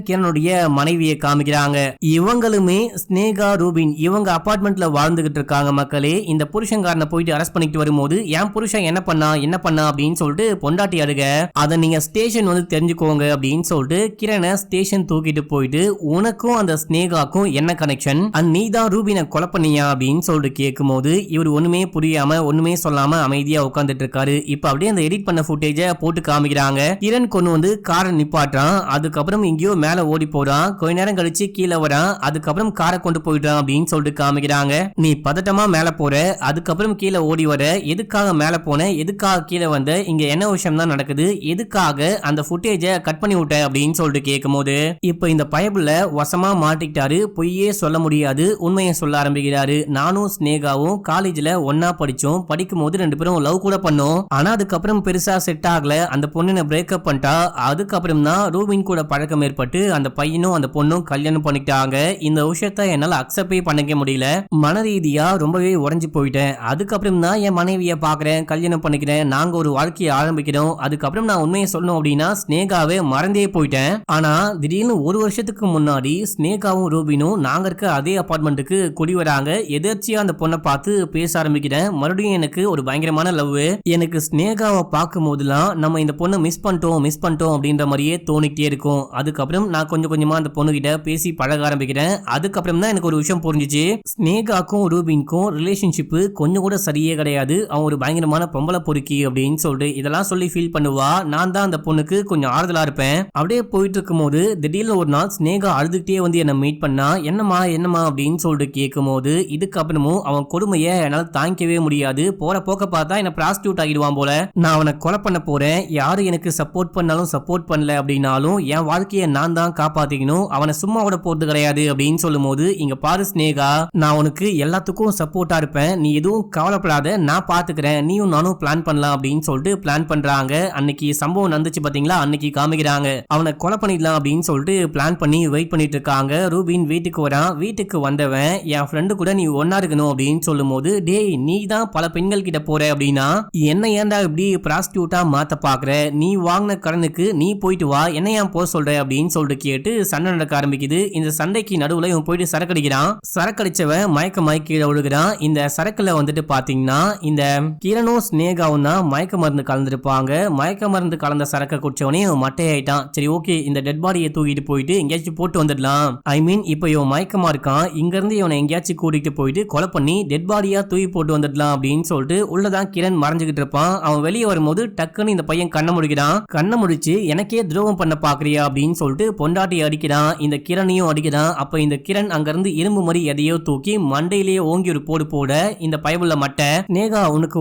A: கிரணுடைய மனைவியை காமிக்கிறாங்க. இவங்களுமே ஸ்னேகா ரூபின் இவங்க அபார்ட்மெண்ட்ல வாழ்ந்துகிட்டு இருக்காங்க. மக்களே, இந்த புருஷன்காரனை போயிட்டு அரெஸ்ட் பண்ணிட்டு வரும்போது என் புருஷன் என்ன பண்ணா அப்படின்னு சொல்லிட்டு பொண்டாட்டி அழுக, அதை நீங்க ஸ்டேஷன் வந்து தெரிஞ்சுக்கோங்க அப்படின்னு சொல்லிட்டு கிரணை ஸ்டேஷன் தூக்கிட்டு போயிட்டு உனக்கும் அந்த ஸ்னேகாக்கும் என்ன கனெக்ஷன், நீ தான் ரூபினை கொலை பண்ணியா அப்படின்னு சொல்லிட்டு கேட்கும் போது இவர் ஒண்ணுமே புரியாம ஒண்ணுமே சொல்லாம அமைதியா உட்கார்ந்துட்டு இருக்காரு. இப்ப அப்படியே அந்த எடிட் பண்ண ஃபுட்டேஜ போட்டு காமிக்கிறாங்க. கிரண் கொண்டு வந்து காரை நிப்பாட்டான். அதுக்கப்புறம் எங்கேயோ மேல ஓடி போறான். கொஞ்ச நேரம் கழிச்சு கீழே வரான். அதுக்கப்புறம் காரை கொண்டு போயிட்டான் அப்படின்னு சொல்லிட்டு காமிக்கிறாங்க. நீ பதட்டமா மேல போற, அதுக்கப்புறம் கீழே ஓடி வர, எதுக்காக மேல போன, எதுக்காக கீழே வந்த, இங்க என்ன விஷயம் தான் நடக்குது, எதுக்காக அந்த ஃபுட்டேஜ கட் பண்ணி விட்ட அப்படின்னு சொல்லிட்டு கேட்கும் போது இப்ப இந்த பயபுல வசமா மாட்டிக்கிட்டாரு. பொய்யே சொல்ல முடியாது, உண்மையை சொல்ல ஆரம்பிக்கிறாரு. நானும் ஸ்னேகாவும் காலேஜ்ல ஒன்னா படிச்சோம். படிக்கும் போது 2 பேரும் லவ் கூட பண்ணோம். ஆனா அதுக்கப்புறம் பெருசா செட் ஆகல. அந்த பொண்ணு பிரேக்கப் பண்ணிட்டா. அதுக்கப்புறம் தான் ரூபின் கூட பழக்கம் ஏற்பட்டு அந்த பையனும் அந்த பொண்ணும் கல்யாணம் பண்ணிக்கிட்டாங்க. இந்த விஷயத்த என்னால அக்செப்டே பண்ணிக்க முடியல. மன ரீதியா ரொம்பவே உடைஞ்சு போயிட்டேன். அதுக்கப்புறம் தான் என் மனைவியை பாக்குறேன், கல்யாணம் பண்ணிக்கிறேன், நாங்க ஒரு வாழ்க்கையை ஆரம்பிக்கிறோம். அதுக்கப்புறம் நான் உண்மையை சொல்லணும் அப்படின்னா ஸ்னேகாவே மறந்தே போயிட்டேன். ஆனா திடீர்னு 1 வருஷத்துக்கு முன்னாடி ஸ்னேகாவும் ரூபினும் நாங்க இருக்க அதே அபார்ட்மெண்ட்டுக்கு குடி வராங்க. எதிர்ச்சியா அந்த பொண்ணை பார்த்து பேச ஆரம்பிக்கிறேன். மறுபடியும் எனக்கு ஒரு பயங்கரமான லவ். எனக்கு ஸ்னேகாவை பார்க்கும் போதெல்லாம் நம்ம இந்த பொண்ணை மிஸ் பண்ணிட்டோம் அப்படின்ற மாதிரியே தோணிக்கிட்டே இருக்கும். அதுக்கப்புறம் நான் கொஞ்சம் கொஞ்சமா அந்த பொண்ணு கிட்ட பேசி பழக ஆரம்பிக்கிறேன். அதுக்கப்புறம் தான் எனக்கு ஒரு விஷயம் புரிஞ்சிச்சு. ஸ்னேகாக்கும் ரூபின்க்கும் ரிலேஷன்ஷிப் கொஞ்சம் கூட சரியே கிடையாது. அவன் ஒரு பயங்கரமான பொம்பளை பொறுக்கி அப்படின்னு சொல்லிட்டு இதெல்லாம் சொல்லி ஃபீல் பண்ணுவா. நான் தான் அந்த பொண்ணுக்கு கொஞ்சம் ஆறுதலா இருப்பேன். அப்படியே போயிட்டு இருக்கும் போது திடீர்னு ஒரு நாள் ஸ்னேகா அழுதுகிட்டே வந்து என்ன மீட் பண்ணா. என்னமா அப்படின்னு சொல்லிட்டு கேட்கும் போது இதுக்கப்புறமும் அவன் கொடுமையை என்னால் தாங்கிக்கவே முடியாது. போற போக்க பார்த்தா என்ன ப்ராஸ்டியூட் ஆகிடுவான் போல. நான் அவனை கொலை பண்ண போறேன். யாரு எனக்கு சப்போர்ட் பண்ணாலும் சப்போர்ட் பண்ணல அப்படின்னாலும் என் வாழ்க்கையை நான் தான் காப்பாத்திக்கணும். அவனை சும்மா விட போறது கிடையாது அப்படின்னு சொல்லும் போது இங்க பாரு ஸ்னேகா, நான் உனக்கு எல்லாத்துக்கும் சப்போர்ட்டா இருப்பேன். நீ எதுவும் கவலைப்படாத, நான் பாத்துக்கிறேன். நீயும் நானும் பிளான் பண்ணலாம் அப்படின்னு சொல்லிட்டு பிளான் பண்றாங்க. அன்னைக்கு சம்பவம் நடந்துச்சு பாத்தீங்களா, அன்னைக்கு காமிக்கிறாங்க. அவனை கொலை பண்ணிடலாம் அப்படின்னு சொல்லிட்டு பிளான் பண்ணி வெயிட் பண்ணிட்டு இருக்காங்க. ரூபின் வீட்டுக்கு வரான். வீட்டுக்கு வந்தவன் என் ஃப்ரெண்டு கூட நீ ஒன்னா இருக்கணும் அப்படின்னு சொல்லும் போது, டேய் நீ தான் பல பெண்கள் கிட்ட போற அப்படின்னா என்ன ஏன்டா இப்படி ப்ராஸ்டியூட்டா மாத்த பாக்குற, நீ வாங்கின கடனுக்கு நீ போயிட்டு வா, என்ன ஏன் போக சொல்ற அப்படின்னு சொல்லிட்டு கேட்டு சண்டை நடக்க ஆரம்பிக்குது. இந்த சண்டைக்கு நடுவுல இவன் போயிட்டு சரக்கடிக்கிறான். சரக்கடிச்சவன் மயக்கமாய் கீழே விழுகிறான். இந்த சரக்குல வந்துட்டு பாத்தீங்கன்னா இந்த கிரணும் ஸ்னேகாவும் தான் மயக்க மருந்து கலந்துருப்பாங்க. மயக்க மருந்து கலந்த சரக்கை குடிச்சவனே இவன் மட்டையாயிட்டான். சரி ஓகே, இந்த டெட் பாடியை தூக்கிட்டு போயிட்டு எங்கேயாச்சும் போட்டு வந்துடலாம். ஐ மீன் இப்ப இவன் மயக்கமா இருக்கான். இங்க இருந்து இவனை எங்கேயாச்சும் கூட்டிட்டு போயிட்டு கொலை பண்ணி டெட் பாடியா தூக்கி போட்டு வந்துடலாம் அப்படின்னு சொல்லிட்டு உள்ளதான் கிரண் மறைஞ்சுகிட்டு இருப்பான். அவன் வெளியே வரும்போது டக்குன்னு இந்த பையன் கண்ணை முடிக்கிறான். கண்ணை முடிச்சு எனக்கே துரோகம் பண்ண பாக்குறியா அப்படின்னு சொல்லிட்டு பொண்டாட்டி அடிக்கிறான். இந்த கிரணையும் அடிக்கிறான். அப்ப இந்த கிரண் அங்க இருந்து இரும்பு மாதிரி எதையோ தூக்கி மண்டையிலேயே ஓங்கி ஒரு போடு போட இந்த பயபுள்ள மட்டை, ஸ்னேகா உனக்கு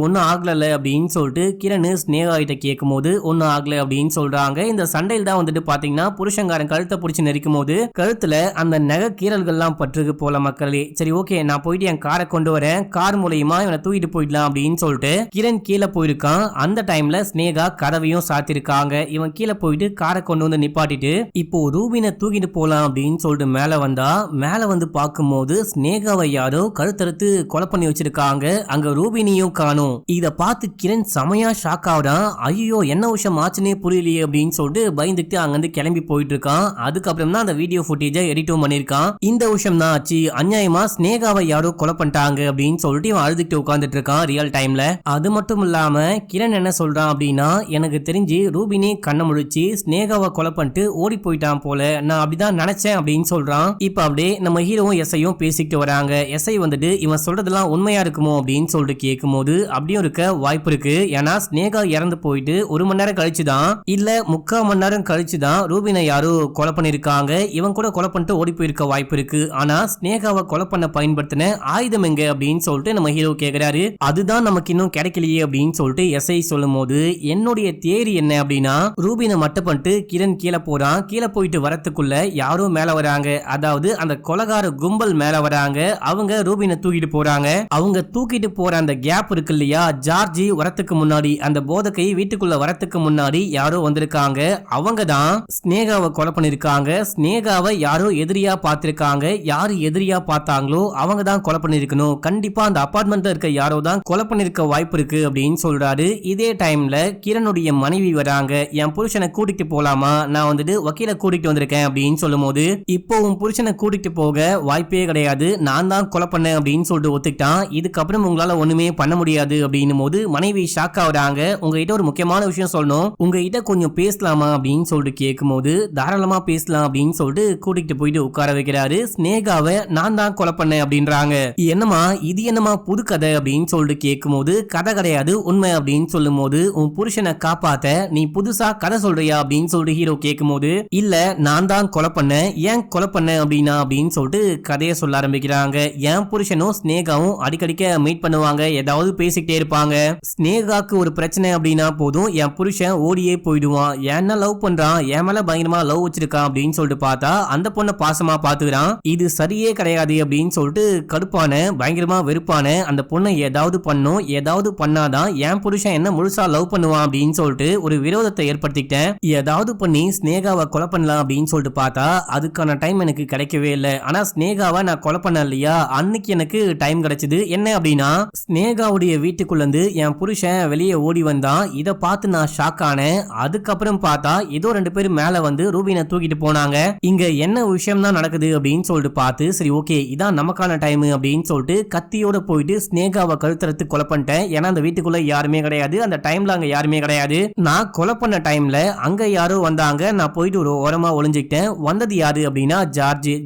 A: ஒன்னும் ஆகல அப்படின்னு சொல்லிட்டு கிரண் ஸ்னேகா கிட்ட கேட்கும் போது ஒன்னும் ஆகல அப்படின்னு சொல்றாங்க. இந்த சண்டையில் தான் வந்துட்டு பாத்தீங்கன்னா புருஷங்காரன் கழுத்தை பிடிச்சு நெரிக்கும் போது கழுத்துல அந்த நகை கீரல்கள்லாம் பற்றுக்கு போல மக்களே. சரி ஓகே, நான் போயிட்டு என் காரை கொண்டு வரேன், கார் மூலமா இவனை தூக்கிட்டு போயிடலாம் அப்படின்னு சொல்லிட்டு கிரண் கீழே போயிருக்கான். அந்த டைம்ல ஸ்னேகா கதவையும் சாத்திருக்காங்க. இவன் கீழே போயிட்டு காரை கொண்டு வந்து நிப்பாட்டிட்டு இப்போ ரூபினை தூக்கிட்டு போலாம் அப்படின்னு சொல்லிட்டு மேல வந்தா, மேல வந்து பார்க்கும்போது ஸ்னேகாவை யாரோ கழுத்தறுத்து கொலை பண்ணி வச்சிருக்காங்க. அங்க ரூபினியும் காணும். இத பார்த்து கிரண் செமையா ஷாக் ஆகுறான். ஐயோ என்ன விஷயம் ஆச்சுன்னே புரியலையே அப்படின்னு சொல்லிட்டு பயந்துட்டு அங்கிருந்து கிளம்பி போயிட்டு இருக்கான். அதுக்கப்புறம் தான் அந்த வீடியோ வீடியோ ஃபுட்டேஜை எடிட்டும் பண்ணிருக்கான். இந்த விஷயம் தான் ஆச்சு. அநியாயமா ஸ்னேகாவை யாரோ கொலை பண்ணிட்டாங்க அப்படின்னு சொல்லிட்டு இவன் அழுதுட்டு உட்கார்ந்துட்டு இருக்கான் ரியல் டைம்ல. அது மட்டும் இல்லாம கிரண் என்ன சொல்றான் அப்படின்னா, எனக்கு தெரிஞ்சு ரூபினே கண்ணை முழிச்சு ஸ்னேகாவை கொலை பண்ணிட்டு ஓடி போயிட்டான் போல, நான் அப்படிதான் நினைச்சேன் அப்படின்னு சொல்றான். இப்ப அப்படியே நம்ம ஹீரோவும் எஸ்ஐயும் பேசிக்கிட்டு வராங்க. எஸ்ஐ வந்துட்டு இவன் சொல்றதெல்லாம் உண்மையா இருக்குமோ அப்படின்னு சொல்லிட்டு கேட்கும் போது அப்படியும் இருக்க வாய்ப்பு இருக்கு. ஏன்னா ஸ்னேகா இறந்து போயிட்டு 1 மணி நேரம் கழிச்சுதான் இல்ல 3/4 மணி நேரம் கழிச்சுதான் ரூபினை யாரோ கொலை பண்ணிருக்காங்க. இவன் கூட கொலை பண்ணிட்டு ஓடி போயிருக்க வாய்ப்பு இருக்கு. ஆனா ஸ்னேகாவை கொலை பண்ண பயன்படுத்தின ஆயுதம் எங்க அப்படின்னு சொல்லிட்டு நம்ம ஹீரோ கேக்குறாரு. அதுதான் நமக்கு இன்னும் கிடைக்கலையே அப்படின்னு சொல்லிட்டு எஸ்ஐ சொல்லும் போது, என்னுடைய தியரி என்ன அப்படின்னா, ரூபினை மட்டும் பண்ணிட்டு கிரண் கீழே போறான். கீழே போயிட்டு வரத்துக்குள்ள யாரோ மேல வராங்க. அதாவது அந்த கொலகார கும்பல் மேல வராங்க. அவங்க ரூபினை தூக்கிட்டு போறாங்க. அவங்க தூக்கிட்டு போற அந்த கேப் இருக்கு இல்லையா, ஜார்ஜி வரத்துக்கு முன்னாடி, அந்த போதகை வீட்டுக்குள்ள வரத்துக்கு முன்னாடி யாரோ வந்திருக்காங்க. அவங்க தான் ஸ்னேகாவை கொலை பண்ணிருக்காங்க. ஸ்னேகாவை யாரோ எதிரியா பார்த்திருக்காங்க. யாரு எதிரியா பார்த்தாங்களோ அவங்க தான் கொலை பண்ணிருக்கணும். கண்டிப்பா அந்த அபார்ட்மெண்ட்ல இருக்க யாரோ தான் கொலை பண்ணிருக்க வாய்ப்பு இருக்கு அப்படின்னு சொல்றாரு. இதே டைம்ல கிரணுடைய மனைவி வராங்க. என் புருஷனை கூட்டிட்டு போலாமா, நான் வந்துட்டு வக்கீல கூட்டிட்டு வந்திருக்கேன் அப்படின்னு சொல்லும் போது, இப்போ உன் புருஷனை கூட்டிட்டு போக வாய்ப்பே கிடையாது, நான் தான் கொலை பண்ணேன் அப்படின்னு சொல்லிட்டு ஒத்துக்கிட்டான். இதுக்கப்புறம் உங்களால ஒண்ணுமே பண்ண முடியாது அப்படின்னும் போது மனைவி ஷாக் ஆகுறாங்க. உங்ககிட்ட ஒரு முக்கியமான விஷயம் சொல்லணும், உங்ககிட்ட கொஞ்சம் பேசலாமா அப்படின்னு சொல்லிட்டு கேட்கும் போது, தாராளமா பேசலாம் அப்படின்னு சொல்லிட்டு கூட்டிட்டு போயிட்டு உட்கார வைக்கிறாரு. ஸ்னேகாவை நான் தான் கொலை பண்ணேன் அப்படின்றாங்க. என்னமா இது, என்னமா புது கதை அப்படின்னு சொல்லிட்டு கேட்கும் போது, கதை கிடையாது உண்மை அப்படின்னு சொல்லும் போது, உன் புருஷனை காப்பாத்த நீ புதுசா கதை சொல்றியா அப்படின்னு சொல்லிட்டு ஹீரோ கேட்கும் போது, இல்ல நான் தான் கொலை பண்ணேன், ஏன் கொலை பண்ண அப்படின்னா அப்படின்னு சொல்லிட்டு கதையை சொல்ல ஆரம்பிக்கிறாங்க. என் புருஷனும் ஸ்னேகாவும் அடிக்கடிக்க மீட் பண்ணுவாங்க, ஏதாவது பேசிக்கிட்டே இருப்பாங்க. ஸ்னேகாக்கு ஒரு பிரச்சனை அப்படின்னா போதும் என் புருஷன் ஓடியே போயிடுவான். என்ன லவ் பண்றான், என் மேல பயங்கரமா லவ் வச்சிருக்கான் அப்படின்னு சொல்லிட்டு பார்த்தா அந்த பொண்ணை பாசமா பாத்துக்கிறான். இது சரியே கிடையாது அப்படின்னு சொல்லிட்டு கடுப்பான, பயங்கரமா வெறுப்பான, அந்த பொண்ணை ஏதாவது பண்ணும், ஏதாவது பண்ணாதான் என் புருஷன் என்ன முழுசா லவ் பண்ணுவான் அப்படின்னு சொல்லிட்டு ஒரு விரோதத்தை ஏற்படுத்திக்கிட்டேன். ஏதாவது பண்ணி ஸ்னேகாவை கொலை பண்ணலாம் அப்படின்னு சொல்லிட்டு பார்த்தா அதுக்கான டைம் எனக்கு கிடைக்கவே இல்லை. ஆனா ஸ்னேகாவை நான் கொலை பண்ண இல்லையா, அன்னைக்கு எனக்கு டைம் கிடைச்சது. என்ன அப்படின்னா, ஸ்னேகாவுடைய வீட்டுக்குள்ள இருந்து என் புருஷன் வெளியே ஓடி வந்தான். இதை பார்த்து நான் ஷாக் ஆனேன். அதுக்கப்புறம் பார்த்தா ஏதோ 2 பேர் மேல வந்து ரூபினை தூக்கிட்டு போனாங்க. இங்க என்ன விஷயம் தான் நடக்குது அப்படின்னு சொல்லிட்டு பார்த்து, சரி ஓகே இதான் நமக்கான டைம் அப்படின்னு சொல்லிட்டு கத்தியோட போயிட்டு ஸ்னேகாவை கழுத்துறதுக்கு கொலை பண்ணிட்டேன். ஏன்னா அந்த வீட்டுக்குள்ள யாருமே கிடையாது, அந்த டைம்ல அங்க யாருமே கிடையாது. நான் கொலை பண்ண டைம்ல அங்க யாரோ வந்தாங்க, நான் போயிட்டு ஒரு ஓரமா ஒளிஞ்சுக்கிட்டேன். வந்தது யாரு அப்படின்னா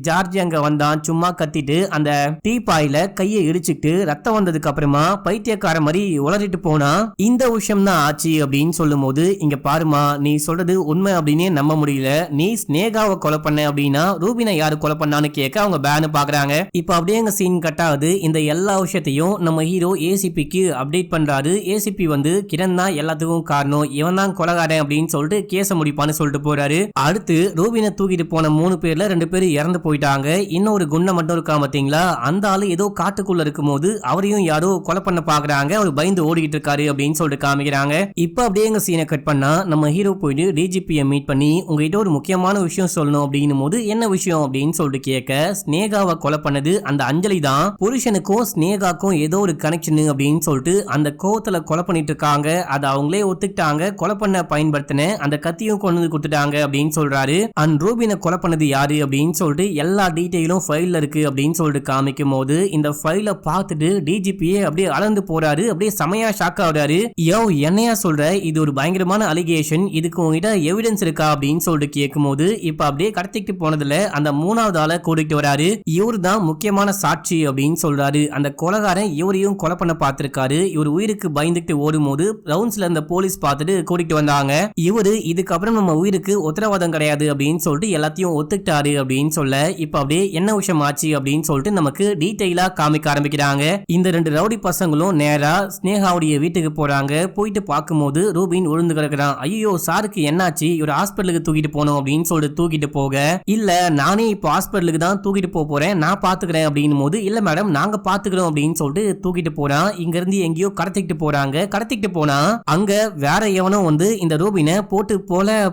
A: ஜார்ஜ் அங்க வந்தான். சும்மா கத்திட்டு அந்த டீப்பாயில கையை இடிச்சுட்டு ரத்தம் வந்ததுக்கு அப்புறமா பைத்தியக்கார மாதிரி உளறிட்டு போனா. இந்த விஷயம் தான் ஆச்சு அப்படின்னு சொல்லும் போது, இங்க பாருமா நீ சொல்றது உண்மை அப்படின்னே நம்ப முடியல. நீ ஸ்னேகாவை கொலை பண்ண அப்படின்னா ரூபினை யாரு கொலை பண்ணான்னு கேட்க அவங்க பேனு பாக்குறாங்க. இப்ப அப்படியே எங்க சீன் கட் ஆகுது. இந்த எல்லா விஷயத்தையும் நம்ம ஹீரோ ஏசிபிக்கு அப்டேட் பண்றாரு. ஏசிபி வந்து கிரண் தான் எல்லாத்துக்கும் காரணம், இவன் தான் கொலைகாரன் அப்படின்னு சொல்லிட்டு கேச முடிப்பான்னு சொல்லிட்டு போறாரு. அடுத்து ரூபினை தூக்கிட்டு போன 3 பேர்ல 2 பேர் இறந்து போயிட்டாங்க. இன்னொரு குண்டை மட்டும் இருக்கா பாத்தீங்களா, அந்த ஆளு ஏதோ காட்டுக்குள்ள இருக்கும் போது அவரையும் யாரோ கொலை பண்ண பாக்குறாங்க. அவர் பயந்து ஓடிக்கிட்டு இருக்காரு அப்படின்னு சொல்லிட்டு காமிக்கிறாங்க. இப்ப அப்படியே எங்க சீனை கட் பண்ணா நம்ம ஹீரோ போயிட்டு டிஜிபியை மீட் பண்ணி, உங்ககிட்ட ஒரு முக்கியமான விஷயம் சொல்லணும் அப்படின்னும் போது, என்ன விஷயம் அப்படின்னு சொல்லிட்டு கேட்க, ஸ்னேகாவை கொலை பண்ணது அந்த அஞ்சலி தான், புருஷனுக்கும் ஸ்னேகாக்கும் ஏதோ ஒரு கனெக்ஷன் அப்படின்னு சொல்லிட்டு அந்த கோவத்துல கொலை பண்ணிட்டு இருக்காங்க. அதை அவங்களே ஒத்துக்கிட்டாங்க. கொலை பண்ண பயன்படுத்தின அந்த கத்தியும் கொண்டு வந்து கொடுத்துட்டாங்க அப்படின்னு சொல்றாரு. அண்ட் ரூபினை கொலை பண்ணது யாரு அப்படின்னு சொல்லிட்டு எல்லா டீடைலும் ஃபைல்ல இருக்கு அப்படின்னு சொல்லிட்டு காமிக்கும் போது, இந்த ஃபைலை பார்த்துட்டு டிஜிபியே அப்படியே அளந்து போறாரு. அப்படியே செமையா ஷாக் ஆகுறாரு. யோ என்னையா சொல்ற, இது ஒரு பயங்கரமான அலிகேஷன், இதுக்கு உங்ககிட்ட எவிடன்ஸ் இருக்கா அப்படின்னு சொல்லிட்டு கேட்கும் போது, இப்ப அப்படியே கடத்திட்டு போனதுல அந்த 3வது ஆளை கூட்டிட்டு வராரு. இவரு தான் முக்கியமான சாட்சி அப்படின்னு சொல்றாரு. அந்த கொலைகாரன் இவரையும் கொலை பண்ண பார்த்திருக்காரு. இவர் உயிருக்கு பயந்துட்டு ஓடும் போது ரவுண்ட்ஸ்ல அந்த போலீஸ் பார்த்துட்டு கூட்டிட்டு வந்தாங்க. இவரு இதுக்கப்புறம் நம்ம உயிருக்கு உத்தரவாதம் கிடையாது அப்படின்னு சொல்லிட்டு எல்லாத்தையும் ஒத்துக்கிட்டாரு அப்படின்னு சொல்ல, இப்ப அப்படியே என்ன விஷயம் ஆச்சு அப்படின்னு சொல்லிட்டு நமக்கு டீடைலா காமிக்க ஆரம்பிக்கிறாங்க. இந்த 2 ரவுடி பசங்களும் நேரா ஸ்னேகாவுடைய வீட்டுக்கு போறாங்க. போயிட்டு பார்க்கும்போது ரூபின் விழுந்து கிடக்குறான். ஐயோ சாருக்கு என்னாச்சு, இவர் ஹாஸ்பிட்டலுக்கு தூக்கிட்டு போனோம் அப்படின்னு சொல்லிட்டு தூக்கிட்டு போக, இல்ல நானே இப்போ ஹாஸ்பிட்டலுக்கு தான் தூக்கிட்டு போறேன், நான் பாத்துக்கிறேன் அப்படின்னு போது, இல்ல மேடம் நாங்க பாத்துக்கிறோம் அப்படின்னு சொல்லிட்டு தூக்கிட்டு போறான். இங்க இருந்து எங்கேயோ கடத்திட்டு போறாங்க. கடத்திட்டு போனா அங்க வேற எவனோ வந்து இந்த ரூபினை போட்டு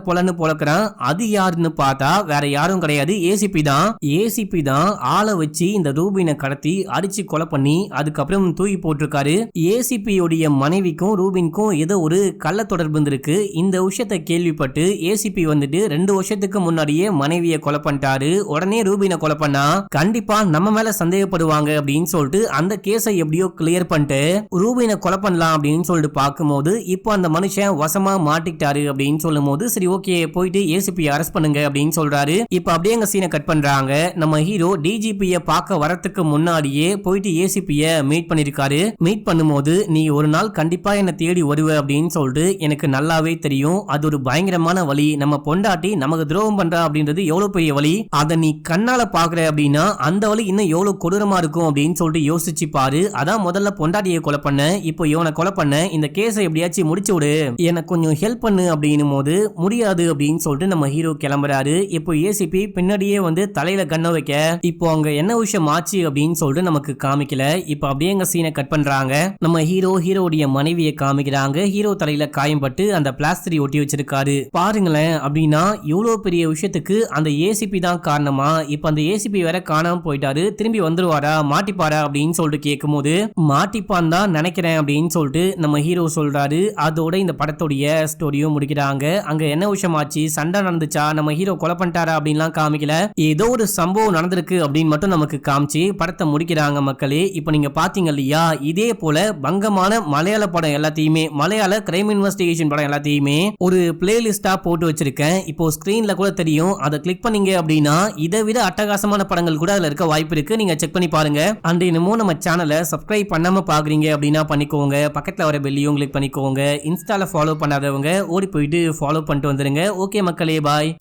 A: பொலன்னு பொழக்கிறான். அது யாருன்னு பார்த்தா வேற யாரும் கிடையாது, ஏசிபி தான். ஏசிபி தான் ஆளை வச்சு இந்த ரூபினை கடத்தி அடிச்சு கொலை பண்ணி அதுக்கப்புறம் தூக்கி போட்டிருக்காரு. ஏசிபி உடைய மனைவிக்கும் ரூபினுக்கும் ஏதோ ஒரு கள்ள தொடர்பு இருக்கு. இந்த விஷயத்தை கேள்விப்பட்டு ஏசிபி வந்துட்டு 2 வருஷத்துக்கு முன்னாடியே மனைவிய மனைவியை கொலை பண்ணிட்டாரு, உடனே ரூபினை கொலை பண்ணா கண்டிப்பா நம்ம மேல சந்தேகப்படுவாங்க அப்படின்னு சொல்லிட்டு அந்த கேஸை எப்படியோ கிளியர் பண்ணிட்டு ரூபினை கொலை பண்ணலாம் அப்படின்னு சொல்லிட்டு பார்க்கும்போது இப்போ அந்த மனுஷன் வசமா மாட்டிக்கிட்டாரு அப்படின்னு சொல்லும் போது சரி ஓகே போயிட்டு ஏசிபி அரெஸ்ட் பண்ணுங்க அப்படின்னு சொல்றாரு. இப்ப அப்படியே எங்க சீனை கட் பண்றாங்க. நம்ம ஹீரோ டிஜிபியை பார்க்க வரத்துக்கு முன்னாடியே போயிட்டு ஏசிபியை மீட் பண்ணிருக்காரு. மீட் பண்ணும்போது நீ ஒரு நாள் கண்டிப்பா என்ன தேடி வருவ அப்படின்னு சொல்லிட்டு எனக்கு நல்லாவே தெரியும். அது ஒரு பயங்கரமான வழி. நம்ம பொண்டாட்டி நமக்கு துரோகம் பண்றா அப்படின்றது எவ்வளவு பெரிய வழி. அதை நீ கண்ணால பாக்குற அப்படின்னா அந்த வழி இன்னும் எவ்வளவு கொடூரமா இருக்கும் அப்படின்னு சொல்லிட்டு யோசிச்சு பாரு. அதான் முதல்ல பொண்டாட்டியை கொலை பண்ண, இப்போ இவனை கொலை பண்ண, இந்த கேஸை எப்படியாச்சும் முடிச்சு விடு, எனக்கு கொஞ்சம் ஹெல்ப் பண்ணு அப்படின்னும் போது முடியாது அப்படின்னு சொல்லிட்டு நம்ம ஹீரோ கிளம்புறாரு. இப்போ ஏசிபி பின்னாடியே வந்து தலையில கண்ண வைக்க இப்போ அங்க என்ன விஷயம் ஆச்சு அப்படின்னு சொல்லிட்டு நமக்கு காமிக்கல. இப்போ அப்படியே எங்க சீனை கட் பண்றாங்க. நம்ம ஹீரோடைய மனைவியை காமிக்கிறாங்க. ஹீரோ தலையில காயம் பட்டு அந்த பிளாஸ்டரி ஒட்டி வச்சிருக்காரு. பாருங்களேன் அப்படின்னா இவ்வளவு பெரிய விஷயத்துக்கு அந்த ஏசிபி தான் காரணமா? இப்ப அந்த ஏசிபி வேற காணாம போயிட்டாரு, திரும்பி வந்துருவாரா, மாட்டிப்பாரா அப்படின்னு சொல்லிட்டு கேட்கும் போது மாட்டிப்பான் தான் நினைக்கிறேன் அப்படின்னு சொல்லிட்டு நம்ம ஹீரோ சொல்றாரு. அதோட இந்த படத்துடைய ஸ்டோரியும் முடிக்கிறாங்க. அங்க என்ன விஷயம் ஆச்சு, சண்டை நடந்துச்சா, நம்ம ஹீரோ கொலை பண்ணிட்டாரா அப்படின்லாம் காமிக்கல. ஏதோ ஒரு சம்பவம் நடந்திருக்கு அப்படின்னு மட்டும் நமக்கு காமிச்சு படத்தை முடிக்கிறாங்க மக்களே. இப்போ நீங்க பாத்தீங்க இல்லையா, இதே போல பங்கமான மலையாள படம் எல்லாத்தையுமே, மலையாள கிரைம் இன்வெஸ்டிகேஷன் படம் எல்லாத்தையுமே ஒரு பிளேலிஸ்டா போட்டு வச்சிருக்கேன். இப்போ ஸ்கிரீன்ல கூட தெரியும். அதை கிளிக் பண்ணீங்க அப்படின்னா இதை விட அட்டகாசமான படங்கள் கூட அதுல இருக்க வாய்ப்பு இருக்கு. நீங்க செக் பண்ணி பாருங்க. அண்ட் இன்னமும் நம்ம சேனலை சப்ஸ்கிரைப் பண்ணாம பாக்குறீங்க அப்படின்னா பண்ணிக்கோங்க. பக்கத்துல வர பெல்லையும் கிளிக் பண்ணிக்கோங்க. இன்ஸ்டால ஃபாலோ பண்ணாதவங்க ஓடி போயிட்டு ஃபாலோ பண்ணிட்டு வந்துருங்க. ஓகே மக்களே, பாய்.